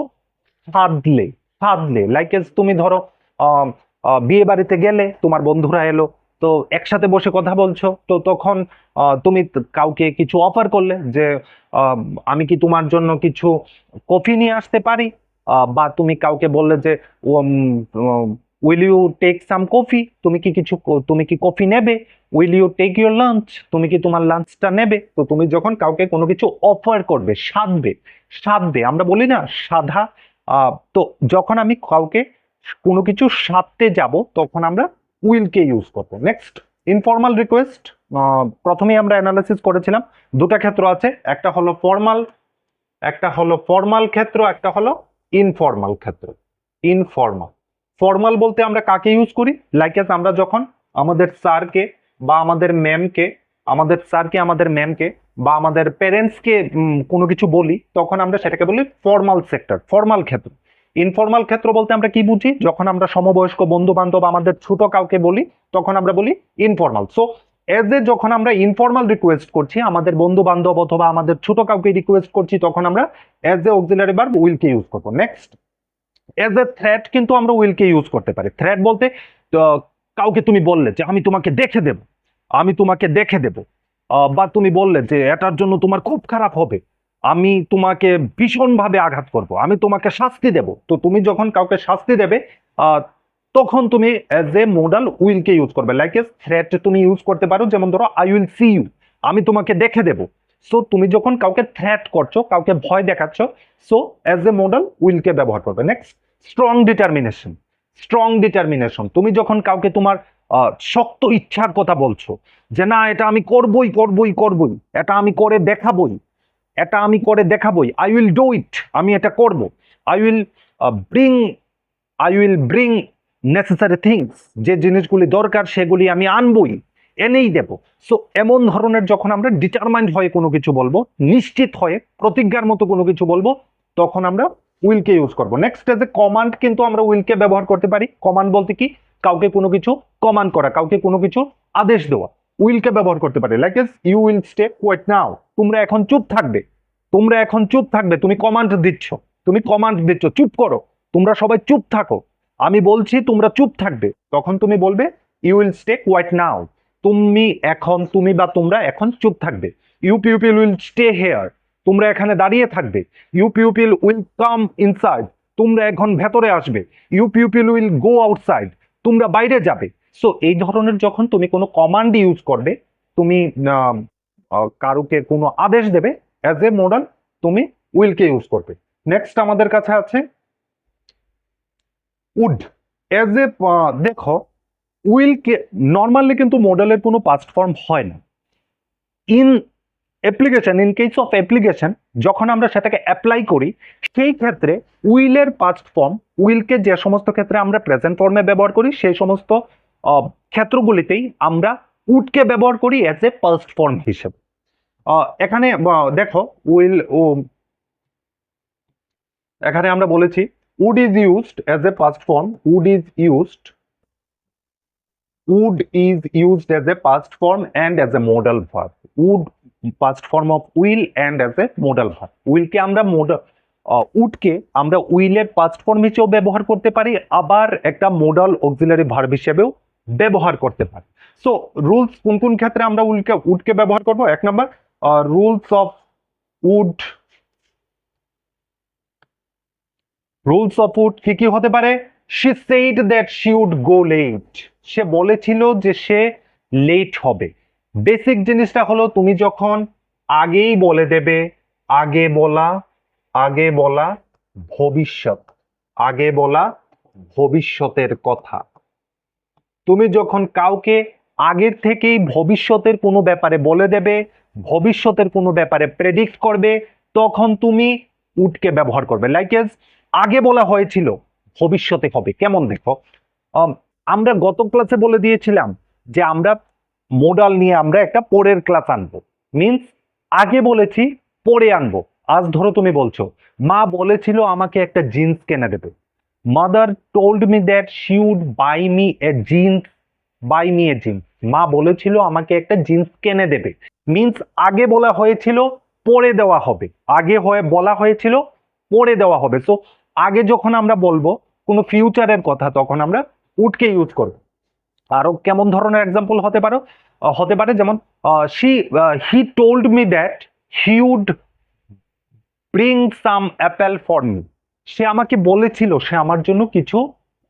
সাধলে, সাধলে, লাইক এজ তুমি ধরো বিয়ে বাড়িতে গেলে, তোমার বন্ধুরা এলো, তো একসাথে বসে কথা বলছো, তো তখন তুমি কাউকে কিছু অফার করলে যে আহ, আমি কি তোমার জন্য কিছু কফি নিয়ে আসতে পারি, বা তুমি কাউকে বললে যে will you take some coffee, তুমি কি কিছু, তুমি কি কফি নেবে, will you take your lunch, তুমি কি তোমার লাঞ্চটা নেবে। তো তুমি যখন কাউকে কোনো কিছু অফার করবে, সাধবে, সাধবে আমরা বলি না সাধা, তো যখন আমি কাউকে কোনো কিছু সাধতে যাব, তখন আমরা উইলকে ইউজ করবো। নেক্সট ইনফর্মাল রিকোয়েস্ট, প্রথমেই আমরা অ্যানালাইসিস করেছিলাম দুটা ক্ষেত্র আছে, একটা হলো ফর্মাল, একটা হলো ফর্মাল ক্ষেত্র, একটা হলো ইনফর্মাল ক্ষেত্র। ইনফর্মাল, ফর্মাল বলতে আমরা কাকে ইউজ করি, লাইক এস আমরা যখন আমাদের স্যারকে বা আমাদের ম্যামকে, আমাদের স্যারকে, আমাদের ম্যামকে বা আমাদের প্যারেন্টসকে কোনো কিছু বলি, তখন আমরা সেটাকে বলি ফর্মাল সেক্টর, ফর্মাল ক্ষেত্র। ইনফর্মাল ক্ষেত্র বলতে আমরা কি বুঝি, যখন আমরা সমবয়স্ক বন্ধু বান্ধব আমাদের ছোট কাউকে বলি, তখন আমরা বলি ইনফর্মাল। সো এজ এ যখন আমরা ইনফর্মাল রিকোয়েস্ট করছি, আমাদের বন্ধু বান্ধব অথবা আমাদের ছোট কাউকে রিকোয়েস্ট করছি, তখন আমরা এজ এ অক্সিলারি ভার্ব উইলকে ইউজ করবো। নেক্সট এজ এ থ্রেট কিন্তু আমরা উইলকে ইউজ করতে পারি। থ্রেট বলতে কাউকে তুমি বললে যে আমি তোমাকে দেখে দেব, আমি তোমাকে দেখে দেব, বা তুমি বললে যে এটার জন্য তোমার খুব খারাপ হবে, আমি তোমাকে ভীষণভাবে আঘাত করব, আমি তোমাকে শাস্তি দেব। তো তুমি যখন কাউকে শাস্তি দেবে, তখন তুমি এজ এ মোডাল উইলকে ইউজ করবে। লাইক এ থ্রেট তুমি ইউজ করতে পারো, যেমন ধরো আই উইল সি ইউ, আমি তোমাকে দেখে দেব। সো তুমি যখন কাউকে থ্রেট করছো, কাউকে ভয় দেখাচ্ছ, সো এজ এ মোডাল উইলকে ব্যবহার করবে। Next strong determination, strong determination, তুমি যখন কাউকে তোমার শক্ত ইচ্ছার কথা বলছো, যে না এটা আমি করবই করবই করবই, এটা আমি করে দেখাবই, এটা আমি করে দেখাবই, আই উইল ডু ইট, আমি এটা করব, I will bring, I will bring necessary things, যে জিনিসগুলি দরকার সেগুলি আমি আনবই, এনেই দেব। সো এমন ধরনের যখন আমরা ডিটারমাইন্ড হয়ে কোনো কিছু বলবো, নিশ্চিত হয়ে প্রতিজ্ঞার মতো কোনো কিছু বলবো, তখন আমরা উইলকে ইউজ করবো। নেক্সট এজ এ কমান্ড কিন্তু আমরা উইলকে ব্যবহার করতে পারি। কমান্ড বলতে কি, কাউকে কোনো কিছু কমান্ড করা, কাউকে কোনো কিছু আদেশ দেওয়া, উইলকে ব্যবহার করতে পারি। Like as you will stay quiet now, তোমরা এখন চুপ থাকবে, তোমরা এখন চুপ থাকবে, তুমি কমান্ড দিচ্ছ, তুমি কমান্ড দিচ্ছ চুপ করো, তোমরা সবাই চুপ থাকো, আমি বলছি তোমরা চুপ থাকবে, তখন তুমি বলবে you will stay quiet now, তুমি এখন, তুমি বা তোমরা এখন চুপ থাকবে। You people will stay here, তোমরা এখানে দাঁড়িয়ে থাকবে। You people will come inside, তোমরা এখন ভেতরে আসবে। You people will go outside, তোমরা বাইরে যাবে। সো এই ধরনের যখন তুমি কোনো কমান্ড ইউজ করবে, তুমি কারুকে কোনো আদেশ দেবে, অ্যাজ এ মডাল তুমি উইলকে ইউজ করবে। নেক্সট আমাদের কাছে আছে উড। অ্যাজ এ দেখো উইলকে নর্মালি কিন্তু মডেলের কোনো পাস্ট ফর্ম হয় না। In application, in case of application, যখন আমরা সেটাকে অ্যাপ্লাই করি সেই ক্ষেত্রে উইলের পাস্ট ফর্ম, উইলকে যে সমস্ত ক্ষেত্রে আমরা প্রেজেন্ট ফর্মে ব্যবহার করি সেই সমস্ত ক্ষেত্রগুলিতেই আমরা উডকে ব্যবহার করি অ্যাজ এ পাস্ট ফর্ম হিসেবে। এখানে দেখো উইল ও এখানে আমরা বলেছি would is used as a past form, would is used as a past form and as a modal verb. Would past form of will and as a modal verb. Will কে আমরা would কে আমরা will এর past form হিসেবেও ব্যবহার করতে পারি, আবার একটা modal auxiliary verb হিসেবেও ব্যবহার করতে পারি। সো রুলস কোন কোন ক্ষেত্রে আমরা would কে ব্যবহার করব? এক number, rules of would, rules of would কি কি হতে পারে? she said that she would go late. সে বলেছিল যে সে লেট হবে। বেসিক জিনিসটা হলো তুমি যখন আগেই বলে দেবে, আগে বলা ভবিষ্যৎ, আগে বলা ভবিষ্যতের কথা। তুমি যখন কাউকে আগের থেকেই ভবিষ্যতের কোনো ব্যাপারে বলে দেবে, ভবিষ্যতের কোনো ব্যাপারে প্রেডিক্ট করবে, তখন তুমি উডকে ব্যবহার করবে। লাইক এজ আগে বলা হয়েছিল ভবিষ্যতে হবে। কেমন দেখো, আমরা গত ক্লাসে বলে দিয়েছিলাম যে আমরা মোডাল নিয়ে আমরা একটা পরের ক্লাস আনবো, মিন্স আগে বলেছি পরে আনবো। আজ ধরো তুমি বলছো মা বলেছিল আমাকে একটা জিন্স কিনে দেবে, mother told me that she would buy me a jeans, মা বলেছিল আমাকে একটা জিন্স কিনে দেবে, মিন্স আগে বলা হয়েছিল পরে দেওয়া হবে, আগে বলা হয়েছিল পরে দেওয়া হবে। সো আগে যখন আমরা বলবো কোনো ফিউচারের কথা তখন আমরা উডকে ইউজ করব। আরো কেমন ধরনের এক্সাম্পল হতে পারে যেমন he told me that he would bring some apple for me. সে আমাকে বলেছিল সে আমার জন্য কিছু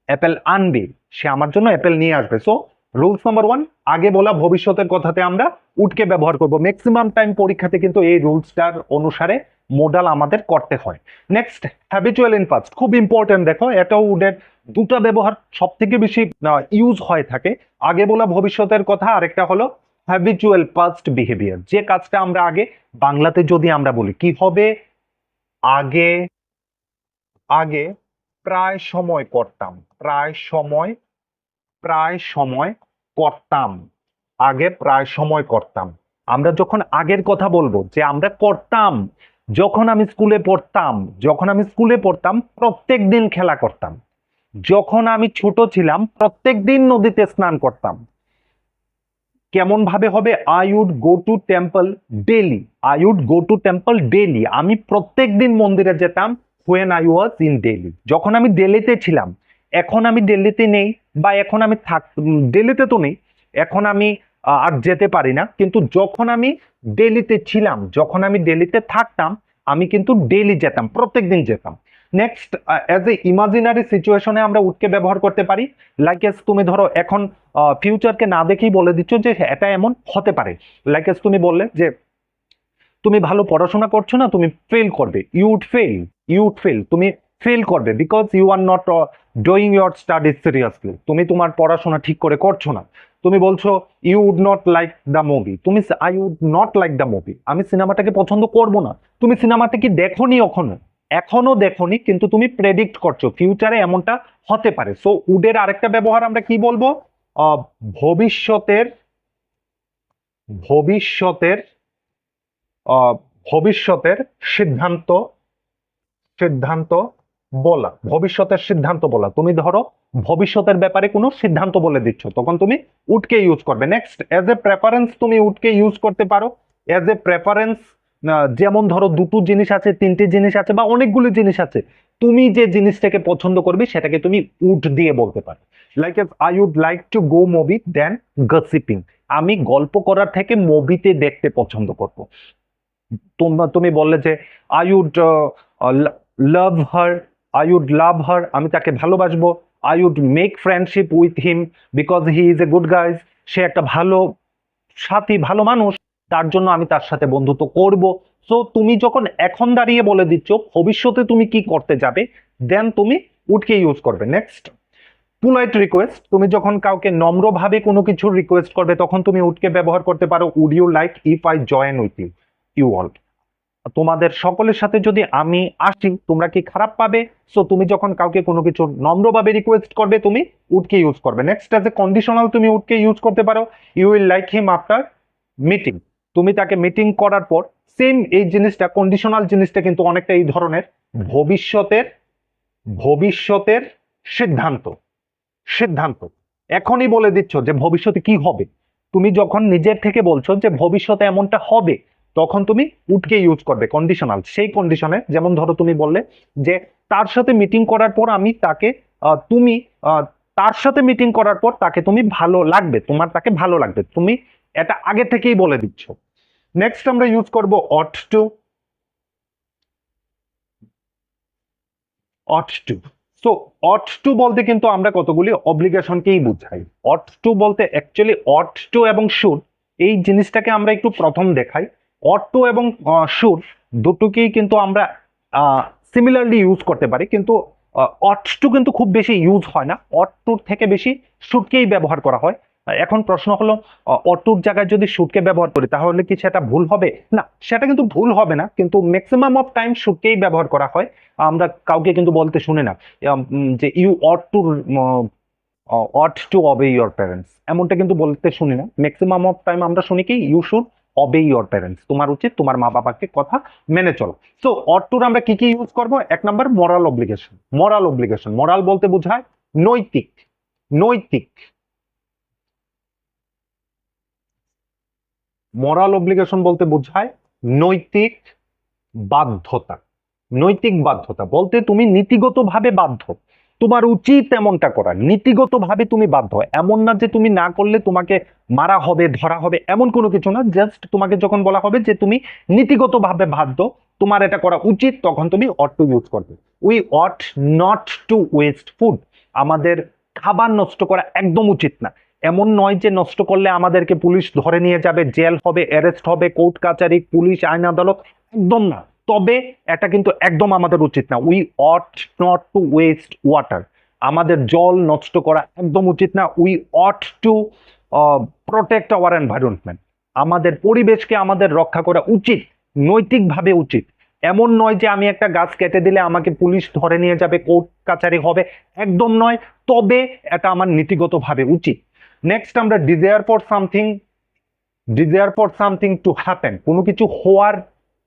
অ্যাপেল আনবে, সে আমার জন্য অ্যাপেল নিয়ে আসবে। সো রুলস নাম্বার 1, আগে বলা ভবিষ্যতের কথাতে আমরা উডকে ব্যবহার করব। ম্যাক্সিমাম টাইম পরীক্ষাতে কিন্তু এই রুলসটার অনুসারে মোডাল আমাদের করতে হয়। নেক্সট, হ্যাবিচুয়াল ইন পাস্ট, খুব ইম্পর্টেন্ট। দেখো এটা উডের দুটা ব্যবহার সব থেকে বেশি ইউজ হয়ে থাকে, আগে বলা ভবিষ্যতের কথা, আরেকটা হলো হ্যাবিচুয়াল পাস্ট বিহেভিয়ার। যে কাজটা আমরা আগে বাংলাতে যদি আমরা বলি কি হবে, আগে প্রায় সময় করতাম, আগে প্রায় সময় করতাম। আমরা যখন আগের কথা বলবো যে আমরা করতাম, যখন আমি স্কুলে পড়তাম প্রত্যেক দিন খেলা করতাম, যখন আমি ছোট ছিলাম প্রত্যেক দিন নদীতে স্নান করতাম। কেমন ভাবে হবে? I would go to temple daily, আমি প্রত্যেক দিন মন্দিরে যেতাম। when I was in Delhi, যখন আমি দিল্লিতে ছিলাম। এখন আমি দিল্লিতে নেই, বা এখন আমি দিল্লিতে তো নেই, এখন আমি আর যেতে পারি না, কিন্তু যখন আমি দিল্লিতে ছিলাম, যখন আমি দিল্লিতে থাকতাম, আমি কিন্তু ডেইলি যেতাম, প্রত্যেক দিন যেতাম। নেক্সট, অ্যাজ এ ইমাজিনারি সিচুয়েশনে আমরা উডকে ব্যবহার করতে পারি। লাইক এস তুমি ধরো এখন ফিউচারকে না দেখেই বলে দিচ্ছ যে এটা এমন হতে পারে। লাইক এস তুমি বললে যে তুমি ভালো পড়াশোনা করছো না, তুমি ফেল করবে, ইউ উড ফেল, তুমি ফেল করবে, because you are not doing your studies seriously, তুমি তোমার পড়াশোনা ঠিক করে করছো না। তুমি বলছো you would not like the movie, I would not like the movie, আমি সিনেমাটাকে পছন্দ করবো না। তুমি সিনেমাটা কি দেখোনি, এখনো দেখোনি, কিন্তু তুমি প্রেডিক্ট করছো ফিউচারে এমনটা হতে পারে। সো উডের আরেকটা ব্যবহার আমরা কি বলবো? ভবিষ্যতের ভবিষ্যতের ভবিষ্যতের সিদ্ধান্ত বলা। তুমি ধরো ভবিষ্যতের ব্যাপারে কোনো সিদ্ধান্ত বলে দিচ্ছ, তখন তুমি উডকে ইউজ করবে। নেক্সট, এজ এ প্রেফারেন্স তুমি উডকে ইউজ করতে পারো। এজ এ প্রেফারেন্স, যেমন ধরো দুটো জিনিস আছে, তিনটে জিনিস আছে, বা অনেকগুলো জিনিস আছে, তুমি যে জিনিসটাকে পছন্দ করবে সেটাকে তুমি উড দিয়ে বলতে পারো। Like I would like to go movie than gossiping, আমি গল্প করার থেকে মুভিতে দেখতে পছন্দ করবো। তুমি বললে যে আই উড লাভ হার, আমি তাকে ভালোবাসবো। I would make friendship with him because he is a good guys, সে একটা ভালো সাথী, ভালো মানুষ, তার জন্য আমি তার সাথে বন্ধুত্ব করব। সো তুমি যখন এখন দাঁড়িয়ে বলে দিচ্ছ ভবিষ্যতে তুমি কি করতে যাবে, দেন তুমি উডকে ইউজ করবে। নেক্সট, পোলাইট রিকোয়েস্ট, তুমি যখন কাউকে নম্রভাবে কোনো কিছু রিকোয়েস্ট করবে তখন তুমি উডকে ব্যবহার করতে পারো। Would you like if I join with you, you all. তোমাদের সকলের সাথে যদি আমি আসি তোমরা কি খারাপ পাবে? সো তুমি যখন কাউকে কোনো কিছু নম্রভাবে রিকোয়েস্ট করবে তুমি উডকে ইউজ করবে। নেক্সট অ্যাজ এ কন্ডিশনাল তুমি উডকে ইউজ করতে পারো, you will like him after meeting. তুমি তাকে মিটিং করার পর সেম এই জিনিসটা, কন্ডিশনাল জিনিসটা কিন্তু অনেকটা এই ধরনের ভবিষ্যতের ভবিষ্যতের সিদ্ধান্ত সিদ্ধান্ত এখনই বলে দিচ্ছ যে ভবিষ্যতে কি হবে। তুমি যখন নিজের থেকে বলছো যে ভবিষ্যতে এমনটা হবে, তখন তুমি উডকে ইউজ করবে কন্ডিশনাল সেই কন্ডিশনে। যেমন ধরো তুমি বললে যে তার সাথে মিটিং করার পর আমি তাকে তুমি তার সাথে মিটিং করার পর তাকে তুমি ভালো লাগবে, তোমার তাকে ভালো লাগবে, তুমি এটা আগে থেকেই বলে দিচ্ছ। নেক্সট আমরা ইউজ করব ought to. Ought to, so ought to বলতে কিন্তু আমরা কতগুলি অব্লিগেশনকেই বুঝাই। অট টু বলতে অ্যাকচুয়ালি অট টু এবং শুড এই জিনিসটাকে আমরা একটু প্রথম দেখাই। অট টু এবং শুড দুটোকেই কিন্তু আমরা সিমিলারলি ইউজ করতে পারি, কিন্তু অট টু কিন্তু খুব বেশি ইউজ হয় না, অট টুর থেকে বেশি শুডকেই ব্যবহার করা হয়। এখন প্রশ্ন হলো অট টুর জায়গায় যদি শুডকে ব্যবহার করি তাহলে কি সেটা ভুল হবে? না, সেটা কিন্তু ভুল হবে না, কিন্তু ম্যাক্সিমাম অফ টাইম শুডকেই ব্যবহার করা হয়। আমরা কাউকে কিন্তু বলতে শুনি না যে you ought to obey your parents, এমনটা কিন্তু বলতে শুনি না। ম্যাক্সিমাম অফ টাইম আমরা শুনি কি you should obey your parents, তোমার উচিত তোমার মা বাবাকে কথা মেনে চলো। সো অট টুর আমরা কি কি ইউজ করবো? এক number moral obligation. Moral obligation, moral বলতে বোঝায় নৈতিক। নৈতিক মোরাল অব্লিগেশন বলতে বোঝায় নৈতিক বাধ্যতা। নৈতিক বাধ্যতা বলতে তুমি নীতিগতভাবে বাধ্য, তোমার উচিত এমনটা করা, নীতিগতভাবে তুমি বাধ্য। এমন না যে তুমি না করলে তোমাকে মারা হবে, ধরা হবে, এমন কোনো কিছু না। জাস্ট তোমাকে যখন বলা হবে যে তুমি নীতিগতভাবে বাধ্য, তোমার এটা করা উচিত, তখন তুমি অট টু ইউজ করবে। We ought not to waste food, আমাদের খাবার নষ্ট করা একদম উচিত না। এমন নয় যে নষ্ট করলে আমাদেরকে পুলিশ ধরে নিয়ে যাবে, জেল হবে, অ্যারেস্ট হবে, কোর্ট কাচারি, পুলিশ, আইন আদালত, একদম না। তবে এটা কিন্তু একদম আমাদের উচিত না। We ought not to waste water, আমাদের জল নষ্ট করা একদম উচিত না। We ought to protect our environment, আমাদের পরিবেশকে আমাদের রক্ষা করা উচিত, নৈতিকভাবে উচিত। এমন নয় যে আমি একটা গাছ কেটে দিলে আমাকে পুলিশ ধরে নিয়ে যাবে, কোর্ট কাচারি হবে, একদম নয়। তবে এটা আমার নীতিগতভাবে উচিত। নেক্সট আমরা desire for something to happen, কোনো কিছু হওয়ার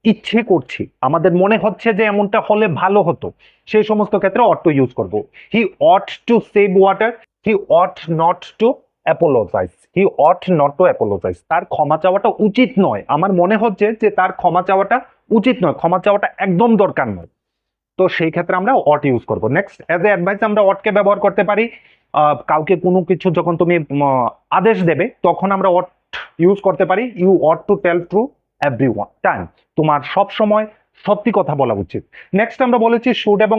ইচ্ছে করছি, আমাদের মনে হচ্ছে যে এমনটা হলে ভালো হতো, সেই সমস্ত ক্ষেত্রে অট টু ইউজ করব। He ought to save water, he ought not to apologise, he ought not to apologise, তার ক্ষমা চাওয়াটা উচিত নয়, আমার মনে হচ্ছে যে তার ক্ষমা চাওয়াটা উচিত নয়, ক্ষমা চাওয়াটা একদম দরকার নয়। তো সেই ক্ষেত্রে আমরা অট ইউজ করব। নেক্সট অ্যাজ এ অ্যাডভাইস আমরা অটকে ব্যবহার করতে পারি কাউকে কোনো কিছু যখন তুমি আদেশ দেবে তখন আমরা অট ইউজ করতে পারি, you ought to tell true every time, তোমার সব সময় সত্যি কথা বলা উচিত। নেক্সট আমরা বলেছি শুড এবং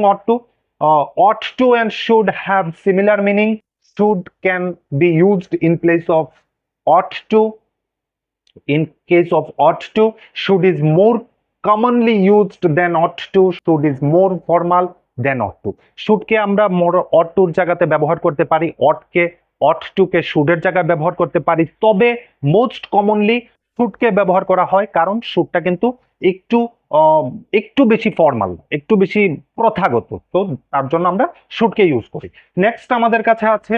ought to and should have similar meaning. Should can be used in place of ought to. In case of ought to, should is more commonly used than ought to, should is more formal than ought to। should কে আমরা ought to জায়গাতে ব্যবহার করতে পারি, ought to K should এর জায়গায় ব্যবহার করতে পারি, তবে মোস্ট কমনলি should কে ব্যবহার করা হয়, কারণ should টা কিন্তু একটু একটু বেশি ফর্মাল, একটু বেশি প্রথাগত, তো তার জন্য আমরা should কে ইউজ করি। নেক্সট আমাদের কাছে আছে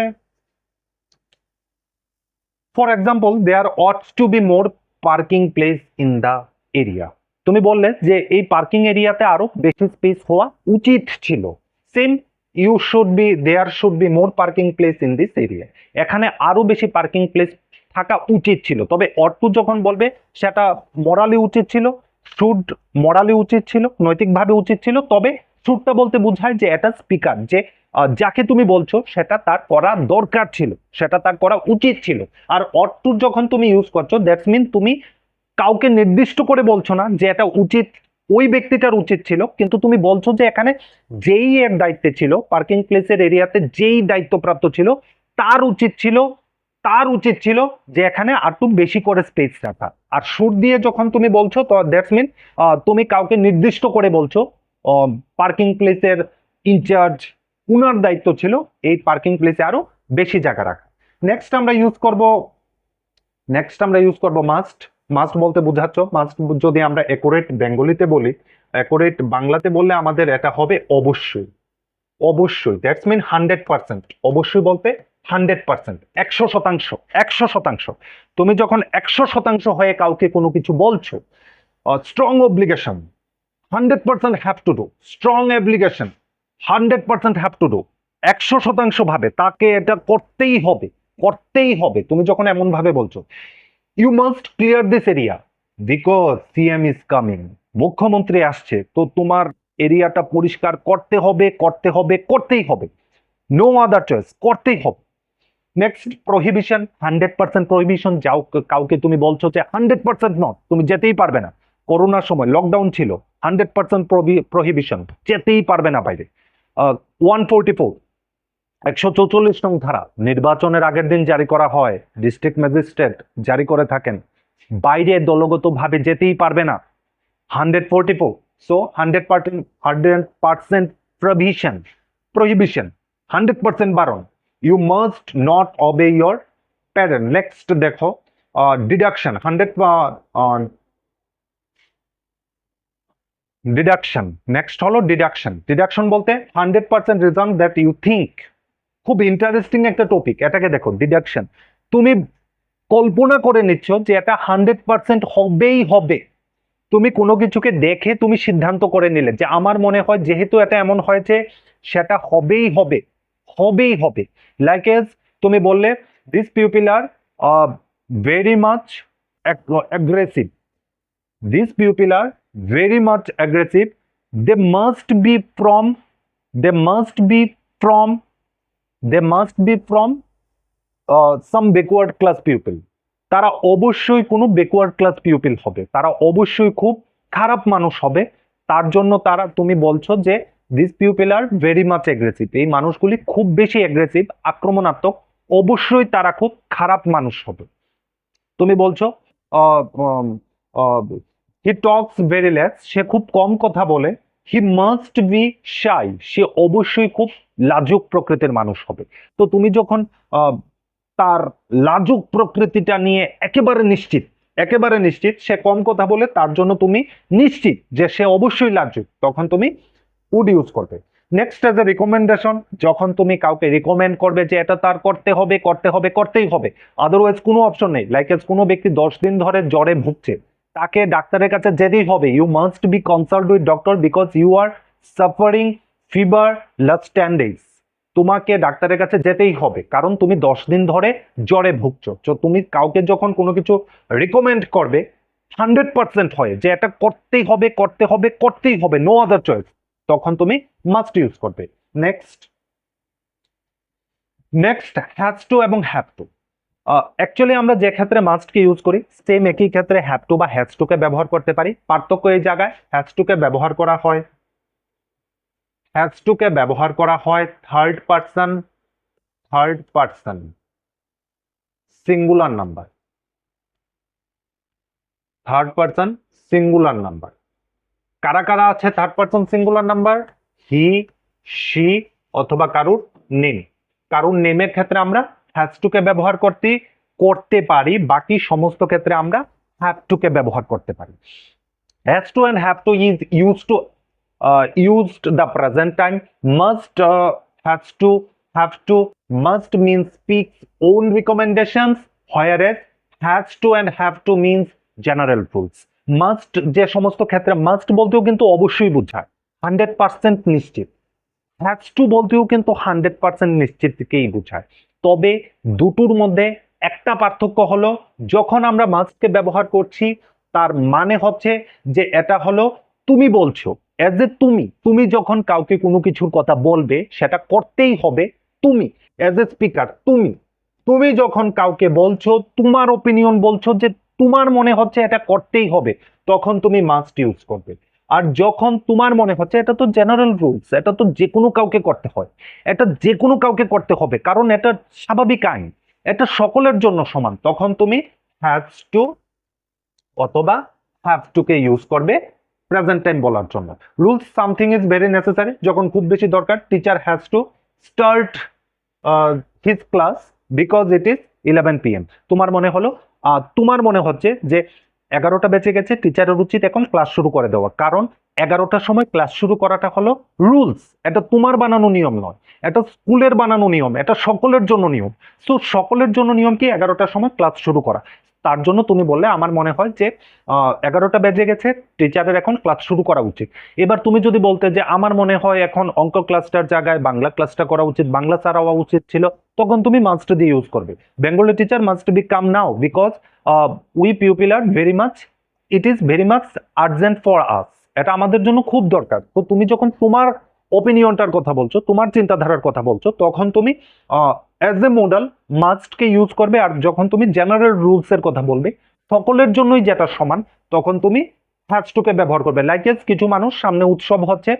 for example there ought to be more parking place in the area. তুমি বললে যে এই পার্কিং এরিয়াতে আরো বেশি স্পেস হওয়া উচিত ছিল। Same, you should be, there should be more parking place in this area, এখানে আরো বেশি পার্কিং প্লেস থাকা উচিত ছিল। তবে অট টু যখন বলবে সেটা মরালি উচিত ছিল, শুড মরালি উচিত ছিল, নৈতিকভাবে উচিত ছিল। তবে শুডটা বলতে বোঝায় যে এটা স্পিকার, যে যাকে তুমি বলছো সেটা তার করা দরকার ছিল, সেটা তার করা উচিত ছিল। আর অট টু যখন তুমি ইউজ করছো দ্যাটস মিন তুমি কাউকে নির্দিষ্ট করে বলছো না যে এটা উচিত, ওই ব্যক্তিটার উচিত ছিল, কিন্তু তুমি বলছো যে এখানে যেই এর দায়িত্বে ছিল, পার্কিং প্লেসের এরিয়াতে যেই দায়িত্বপ্রাপ্ত ছিল, তার উচিত ছিল, তার উচিত ছিল যে এখানে আর একটু বেশি করে স্পেস রাখা। আর শুড দিয়ে যখন তুমি বলছো তো দ্যাটস মিন তুমি কাউকে নির্দিষ্ট করে বলছো, পার্কিং প্লেসের ইনচার্জ, উনার দায়িত্ব ছিল এই পার্কিং প্লেসে আরো বেশি জায়গা রাখা। নেক্সট আমরা ইউজ করব মাস্ট। মাস্ট বলতে বোঝাচ্ছ, মাস্ট যদি আমরা একুরেট বেঙ্গলিতে বলি, একুরেট বাংলাতে বললে আমাদের এটা হবে অবশ্যই। অবশ্যই দ্যাটস মিন 100%। অবশ্যই বলতে 100%, 100%, 100%। তুমি যখন 100% হয়ে কাউকে কোনো কিছু বলছো, strong obligation, 100% have to do, strong obligation, 100% have to do, 100% ভাবে তাকে এটা করতেই হবে, করতেই হবে। তুমি যখন এমন ভাবে বলছো, you must clear this area because CM is coming, মুখ্যমন্ত্রী আসছে, তো তোমার এরিয়াটা পরিষ্কার করতে হবে, করতে হবে, করতেই হবে, নো আদার চয়েস, করতেই হবে। Next prohibition, 100% prohibition. যাও কাউকে তুমি বলছো যে 100% নট, তুমি যেতেই পারবে না, করোনার সময় লকডাউন ছিল, 100% প্রহিবিশন, যেতেই পারবে না বাইরে। 144, 144 নং ধারা নির্বাচনের আগের দিন জারি করা হয়, ডিস্ট্রিক্ট ম্যাজিস্ট্রেট জারি করে থাকেন, বাইরে দলগতভাবে যেতেই পারবে না। 144, সো 100% প্রহিবিশন, প্রহিবিশন, 100% বারণ। You must not obey your parent. Next দেখো ডিডাকশন, 100 ডিডাকশন। নেক্সট হলো ডিডাকশন। ডিডাকশন বলতে 100% রিজন দ্যাট ইউ থিঙ্ক। খুব ইন্টারেস্টিং একটা টপিক, এটাকে দেখো ডিডাকশন। তুমি কল্পনা করে নিচ্ছ যে এটা 100% হবেই হবে। তুমি কোনো কিছুকে দেখে তুমি সিদ্ধান্ত করে নিলে যে আমার মনে হয় যেহেতু এটা এমন হয়েছে সেটা হবেই হবে, হবেই হবে। লাইক এজ তুমি বললে this people are very much aggressive, this people are very much aggressive, they must be from, they must be from, they must be from some backward class people. তারা অবশ্যই কোনো ব্যাকওয়ার্ড ক্লাস পিপল হবে, তারা অবশ্যই খুব খারাপ মানুষ হবে। তার জন্য তারা, তুমি বলছো যে this people are very much aggressive, এই মানুষগুলি খুব বেশি অ্যাগ্রেসিভ, আক্রমণাত্মক, অবশ্যই তারা খুব খারাপ মানুষ হবে। তুমি বলছো হি টক্স ভেরি লেস, সে খুব কম কথা বলে। হি মাস্ট বি শাই, সে অবশ্যই খুব লাজুক প্রকৃতির মানুষ হবে। তো তুমি যখন তার লাজুক প্রকৃতিটা নিয়ে একেবারে নিশ্চিত, একেবারে নিশ্চিত সে কম কথা বলে, তার জন্য তুমি নিশ্চিত যে সে অবশ্যই লাজুক, তখন তুমি উড ইউজ করবে। নেক্সট এজ এ রিকমেন্ডেশন, যখন তুমি কাউকে রিকমেন্ড করবে যে এটা তার করতে হবে, করতে হবে, করতেই হবে, আদারওয়াইজ কোনো অপশন নেই। লাইক এজ কোনো ব্যক্তি 10 দিন ধরে জ্বরে ভুগছে, তাকে ডাক্তারের কাছে যেতেই হবে। You must be consult with doctor because you are suffering fever last 10 days। তোমাকে ডাক্তারের কাছে যেতেই হবে কারণ তুমি 10 দিন ধরে জ্বরে ভুগছো। তো তুমি কাউকে যখন কোনো কিছু রিকমেন্ড করবে 100% হয় যে এটা করতেই হবে, করতে হবে, করতেই হবে, নো আদার চয়েস, তখন তুমি মাস্ট ইউজ করবে। নেক্সট, নেক্সট হ্যাজ টু এবং হ্যাভ টু। অ্যাকচুয়ালি আমরা যে ক্ষেত্রে মাস্টকে ইউজ করি সেম একই ক্ষেত্রে হ্যাভ টু বা হ্যাজ টু কে ব্যবহার করতে পারি। পার্থক্য এই জায়গায়, হ্যাজ টু কে ব্যবহার করা হয়, হ্যাজ টু কে ব্যবহার করা হয় third person, third person singular number, third person singular number. কারা কারা আছে third person singular number? He, she, অথবা কারুর নেম। কারুর নেমের ক্ষেত্রে আমরা হ্যাজ টু কে ব্যবহার করতে পারি, বাকি সমস্ত ক্ষেত্রে আমরা হ্যাভ টু কে ব্যবহার করতে পারি। Has to and have to is used to used the present time. Must, have to, must means speaks own recommendations, whereas has to and have to means general rules. Must যে সমস্ত ক্ষেত্রে, must বলতেও কিন্তু অবশ্যই বোঝায় 100% নিশ্চিত, has to বলতেও কিন্তু 100% নিশ্চিতকেই বোঝায়। তবে দুটোর মধ্যে একটা পার্থক্য হলো, যখন আমরা মাস্টকে ব্যবহার করছি তার মানে হচ্ছে যে এটা হলো তুমি বলছো, এজ এ তুমি, তুমি যখন কাউকে কোনো কিছুর কথা বলবে সেটা করতেই হবে তুমি, এজ এ স্পিকার তুমি, তুমি যখন কাউকে বলছো, তোমার ওপিনিয়ন বলছো যে তোমার মনে হচ্ছে এটা করতেই হবে, তখন তুমি মাস্ট ইউজ করবে। আর যখন তোমার মনে হচ্ছে এটা তো জেনারেল রুলস, এটা তো যে কোনো কাউকে করতে হয়, এটা যে কোনো কাউকে করতে হবে কারণ এটা স্বাভাবিক আইন, এটা সকলের জন্য সমান, তখন তুমি হ্যাজ টু অথবা হ্যাভ টু কে ইউজ করবে প্রেজেন্ট টাইম বলার জন্য। Rules something is very necessary, যখন খুব বেশি দরকার, teacher has to start his class because it is 11 PM। তোমার মনে হলো, তোমার মনে হচ্ছে যে 11টা বেজে গেছে, টিচারের উচিত এখন ক্লাস শুরু করে দেওয়া, কারণ 11টার সময় ক্লাস শুরু করাটা হলো রুলস। এটা তোমার বানানো নিয়ম নয়, এটা স্কুলের বানানো নিয়ম, এটা সকলের জন্য নিয়ম। তো সকলের জন্য নিয়ম কি 11টার সময় ক্লাস শুরু করা। তার জন্য তুমি বললে আমার মনে হয় যে 11টা বেজে গেছে, টিচারের এখন ক্লাস শুরু করা উচিত। এবার তুমি যদি বলতে যে আমার মনে হয় এখন অঙ্ক ক্লাসটার জায়গায় বাংলা ক্লাসটা করা উচিত, বাংলা স্যার হওয়া উচিত ছিল, তখন তুমি মাস্ট দিয়ে ইউজ করবে। Bengali teacher must be come now because we pupil are very much, it is very much urgent for us. এটা আমাদের জন্য খুব দরকার। তো তুমি যখন তোমার ওপিনিয়নটার কথা বলছো, তোমার চিন্তাধারার কথা বলছো, তখন তুমি অ্যাজ এ মডেল মাস্টকে ইউজ করবে। আর যখন তুমি জেনারেল রুলস এর কথা বলবে, সকলের জন্যই যেটা সমান, তখন তুমি হ্যাজ টুকে ব্যবহার করবে। লাইক এস কিছু মানুষ সামনে উৎসব হচ্ছে,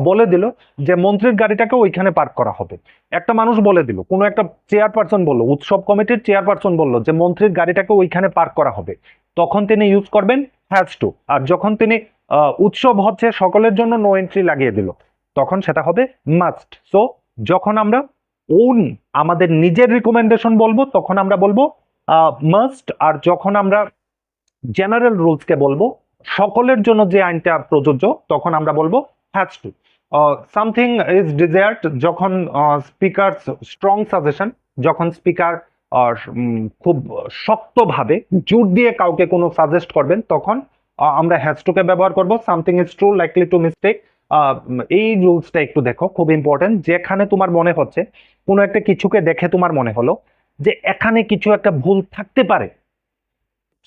বলে দিল যে মন্ত্রীর গাড়িটাকে ওইখানে পার্ক করা হবে। একটা মানুষ বলে দিল, কোনো একটা চেয়ারপারসন বললো, উৎসব কমিটির চেয়ারপারসন বললো যে মন্ত্রীর গাড়িটাকে ওইখানে পার্ক করা হবে, তখন তিনি ইউজ করবেন হ্যাজ টু। আর যখন তিনি উৎসব হচ্ছে সকলের জন্য নো এন্ট্রি লাগিয়ে দিল, তখন সেটা হবে মাস্ট। সো যখন আমরা ওন আমাদের নিজের রিকমেন্ডেশন বলবো, তখন আমরা বলবো মাস্ট। আর যখন আমরা জেনারেল রুলসকে বলবো, সকলের জন্য যে আইনটা প্রযোজ্য, তখন আমরা বলবো has to. Something is desired যখন স্পিকার স্ট্রং সাজেশন, যখন স্পিকার খুব শক্তভাবে জোর দিয়ে কাউকে কোনো সাজেস্ট করবেন, তখন আমরা হ্যাজ টুকে ব্যবহার করব। Something is true likely to mistake, এই রুলসটা একটু দেখো, খুব ইম্পর্টেন্ট। যেখানে তোমার মনে হচ্ছে কোনো একটা কিছুকে দেখে তোমার মনে হলো যে এখানে কিছু একটা ভুল থাকতে পারে,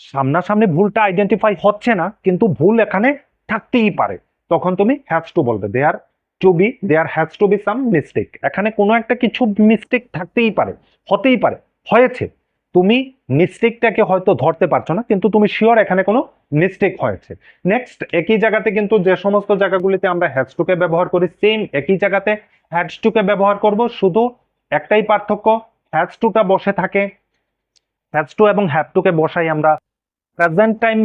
সামনাসামনি ভুলটা আইডেন্টিফাই হচ্ছে না কিন্তু ভুল এখানে থাকতেই পারে, তখন তুমি হ্যাজ টু বলবে there has to be some mistake. এখানে কোনো একটা কিছু মিস্টেক থাকতেই পারে, হতেই পারে, হয়েছে। তুমি মিস্টেকটাকে হয়তো ধরতে পারছো না, কিন্তু তুমি শিওর এখানে কোনো মিস্টেক হয়েছে। নেক্সট, একই জায়গাতে কিন্তু যে সমস্ত জায়গাগুলিতে আমরা হ্যাজ টুকে ব্যবহার করি, সেম একই জায়গাতে হ্যাজ টুকে ব্যবহার করব। শুধু একটাই পার্থক্য, হ্যাজ টুটা বসে থাকে, হ্যাজ টু এবং হ্যাভ টুকে বসাই আমরা প্রেজেন্ট টাইম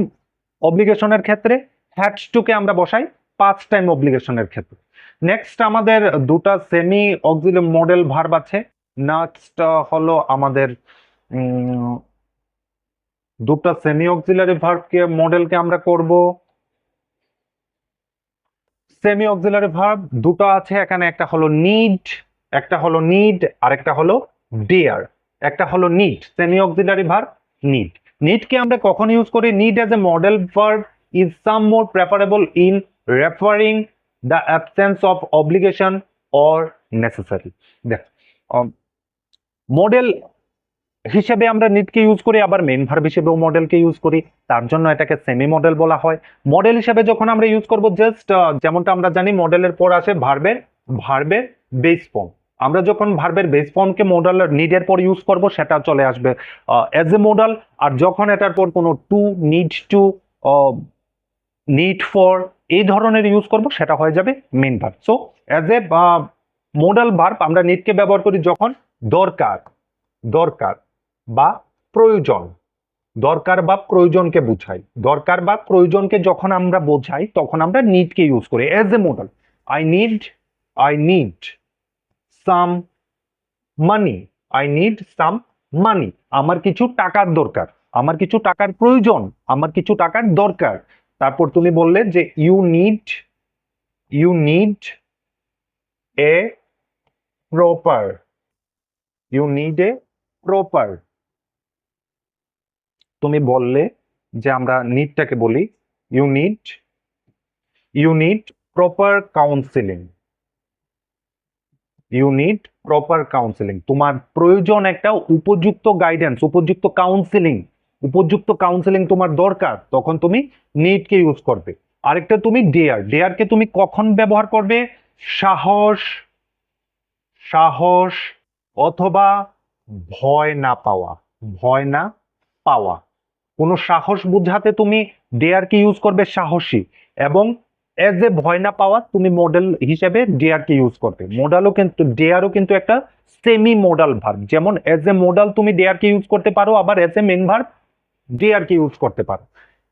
অব্লিগেশনের ক্ষেত্রে, হ্যাজ টুকে আমরা বসাই পাস্ট টাইম অব্লিগেশনের ক্ষেত্রে। নেক্সট আমাদের দুটা সেমি অক্সিলারি মডেল ভার্ব আছে। নেক্সট হলো আমাদের দুটা সেমি অক্সিলারি ভার্বকে মডেলকে আমরা করব। সেমি অক্সিলারি ভার্ব দুটো আছে এখানে, একটা হলো নিড, আর একটা হলো ডেয়ার। একটা হলো need, semi auxiliary verb need. নিডকে আমরা কখন ইউজ করি? Need as a modal verb is some more preferable in referring the absence of obligation or necessary. দেখ, মডেল হিসেবে আমরা নিডকে ইউজ করি, আবার মেইন ভার্ব হিসেবেও মডেলকে ইউজ করি, তার জন্য এটাকে সেমি মডেল বলা হয়। মডেল হিসেবে যখন আমরা ইউজ করব, জাস্ট যেমনটা আমরা জানি মডেলের পর আসে ভার্বের বেস ফর্ম। আমরা যখন ভার্বের বেস ফর্মকে মডেল নিডের পর ইউজ করব, সেটা চলে আসবে এজ এ মডেল। আর যখন এটার পর কোনো নিড টু, নিড ফর এই ধরনের ইউজ করব, সেটা হয়ে যাবে main verb. So as a modal verb আমরা নিডকে ব্যবহার করি যখন দরকার বা প্রয়োজন, দরকার বা প্রয়োজনকে বুঝাই, দরকার বা প্রয়োজনকে যখন আমরা বোঝাই, তখন আমরা নিডকে ইউজ করি as a modal. I need some money, আমার কিছু টাকার দরকার, আমার কিছু টাকার প্রয়োজন, আমার কিছু টাকার দরকার। তারপর তুমি বললে যে ইউ নিড এ প্রপার, তুমি বললে যে আমরা নিডটাকে বলি ইউ নিড প্রপার কাউন্সিলিং, তোমার প্রয়োজন একটা উপযুক্ত গাইডেন্স, উপযুক্ত কাউন্সিলিং তোমার দরকার, তখন তুমি নিডকে ইউজ করবে। আরেকটা তুমি ডেয়ারকে তুমি কখন ব্যবহার করবে? সাহস অথবা ভয় না পাওয়া, কোনো সাহস বুঝাতে তুমি ডেয়ারকে ইউজ করবে সাহসী, এবং এজ এ ভয় না পাওয়া তুমি মডেল হিসেবে ডেয়ারকে ইউজ করবে। ডেয়ারও কিন্তু একটা সেমি মডাল ভার্ব, যেমন এজ এ মডেল তুমি ডেয়ারকে ইউজ করতে পারো, আবার এজ এ মেন ভার্ব ডেয়ারকে ইউজ করতে পারো।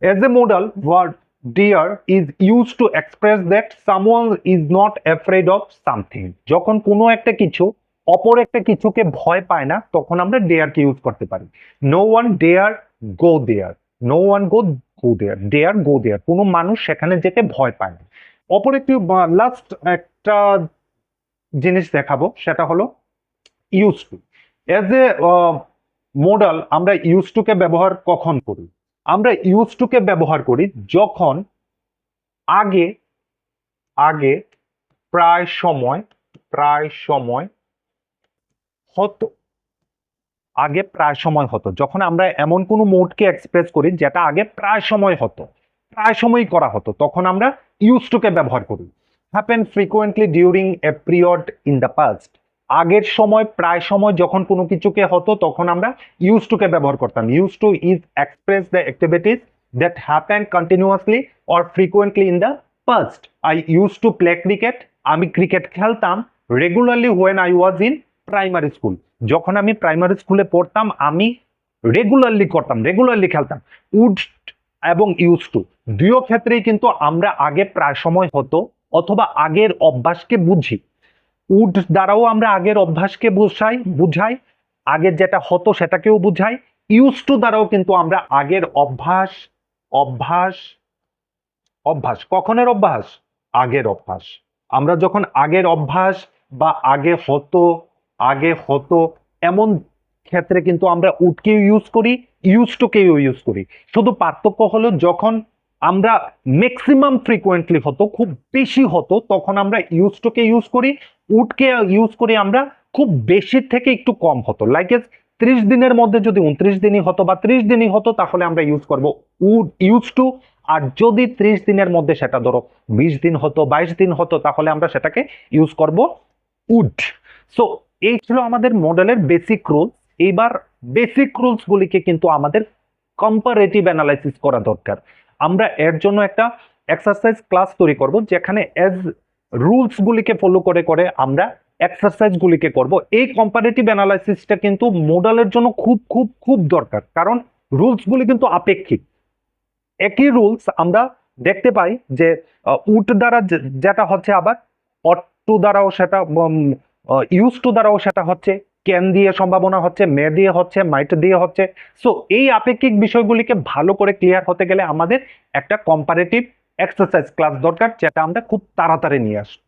As a modal verb dear is used to express that someone is not afraid of something, যখন কোনো একটা কিছু অপর একটা কিছুকে ভয় পায় না, তখন আমরা dare কে ইউজ করতে পারি। no one dare go there, no one go there, কোনো মানুষ সেখানে যেতে ভয় পায় না। অপর একটি লাস্ট একটা জিনিস দেখাবো, সেটা হলো use to. Age a modal আমরা ইউজ টু কে ব্যবহার কখন করি? আমরা ইউজ টু কে ব্যবহার করি যখন আগে আগে প্রায় সময় হতো। যখন আমরা এমন কোনো মোডকে এক্সপ্রেস করি যেটা আগে প্রায় সময় হতো, প্রায় সময়ই করা হতো, তখন আমরা ইউজ টু কে ব্যবহার করি। Happen frequently during a period in the past. আগের সময়, প্রায় সময় যখন কোনো কিছুকে হতো তখন আমরা ইউজ টু কে ব্যবহার করতাম। Use to is express the activities that happen continuously or frequently in the past. I use to play cricket. আমি ক্রিকেট খেলতাম regularly when I was in primary school. যখন আমি প্রাইমারি স্কুলে পড়তাম আমি রেগুলারলি খেলতাম। উড এবং ইউজ টু দুই ক্ষেত্রেই কিন্তু আমরা আগে প্রায় সময় হতো অথবা আগের অভ্যাসকে বুঝি। উড দ্বারাও আমরা আগের অভ্যাসকে বুঝাই, আগের যেটা হতো সেটাকেও বুঝাই। ইউজ টু দ্বারাও কিন্তু আমরা আগের অভ্যাস অভ্যাস অভ্যাস কখনের অভ্যাস? আগের অভ্যাস। আমরা যখন আগের অভ্যাস বা আগে হতো এমন ক্ষেত্রে কিন্তু আমরা উডকেও ইউজ করি, ইউজ টুকেও ইউজ করি। শুধু পার্থক্য হলো যখন আমরা ম্যাক্সিমাম ফ্রিকোয়েন্টলি হতো, খুব বেশি হতো, তখন আমরা ইউজ টুকে ইউজ করি। উডকে ইউজ করি আমরা খুব বেশির থেকে একটু কম হতো, লাইক 30 দিনের মধ্যে যদি 29 দিনই হতো বা 30 দিনই হতো তাহলে আমরা ইউজ করবো ইউজ টু। আর যদি 30 দিনের মধ্যে সেটা ধরো 20 দিন হতো, 22 দিন হতো, তাহলে আমরা সেটাকে ইউজ করব উড। সো এই ছিল আমাদের মডেলের বেসিক রুলস। এইবার বেসিক রুলস গুলিকে কিন্তু আমাদের কম্পারেটিভ অ্যানালাইসিস করা দরকার। আমরা এর জন্য একটা এক্সারসাইজ ক্লাস তৈরি করব যেখানে এজ রুলস গুলিকে ফলো করে করে আমরা এক্সারসাইজ গুলিকে করব। এই কম্পারেটিভ অ্যানালাইসিসটা কিন্তু মডেলের জন্য খুব খুব খুব দরকার, কারণ রুলস গুলি কিন্তু আপেক্ষিক। একই রুলস আমরা দেখতে পাই যে উড দ্বারা যেটা হচ্ছে, আবার অট টু দ্বারাও সেটা, ইউজ টু দ্বারাও সেটা হচ্ছে, ক্যান দিয়ে সম্ভাবনা হচ্ছে, মে দিয়ে হচ্ছে, মাইট দিয়ে হচ্ছে। সো এই আপেক্ষিক বিষয়গুলিকে ভালো করে ক্লিয়ার হতে গেলে আমাদের একটা কম্পারেটিভ এক্সারসাইজ ক্লাস দরকার, যেটা আমরা খুব তাড়াতাড়ি নিয়ে আসবো।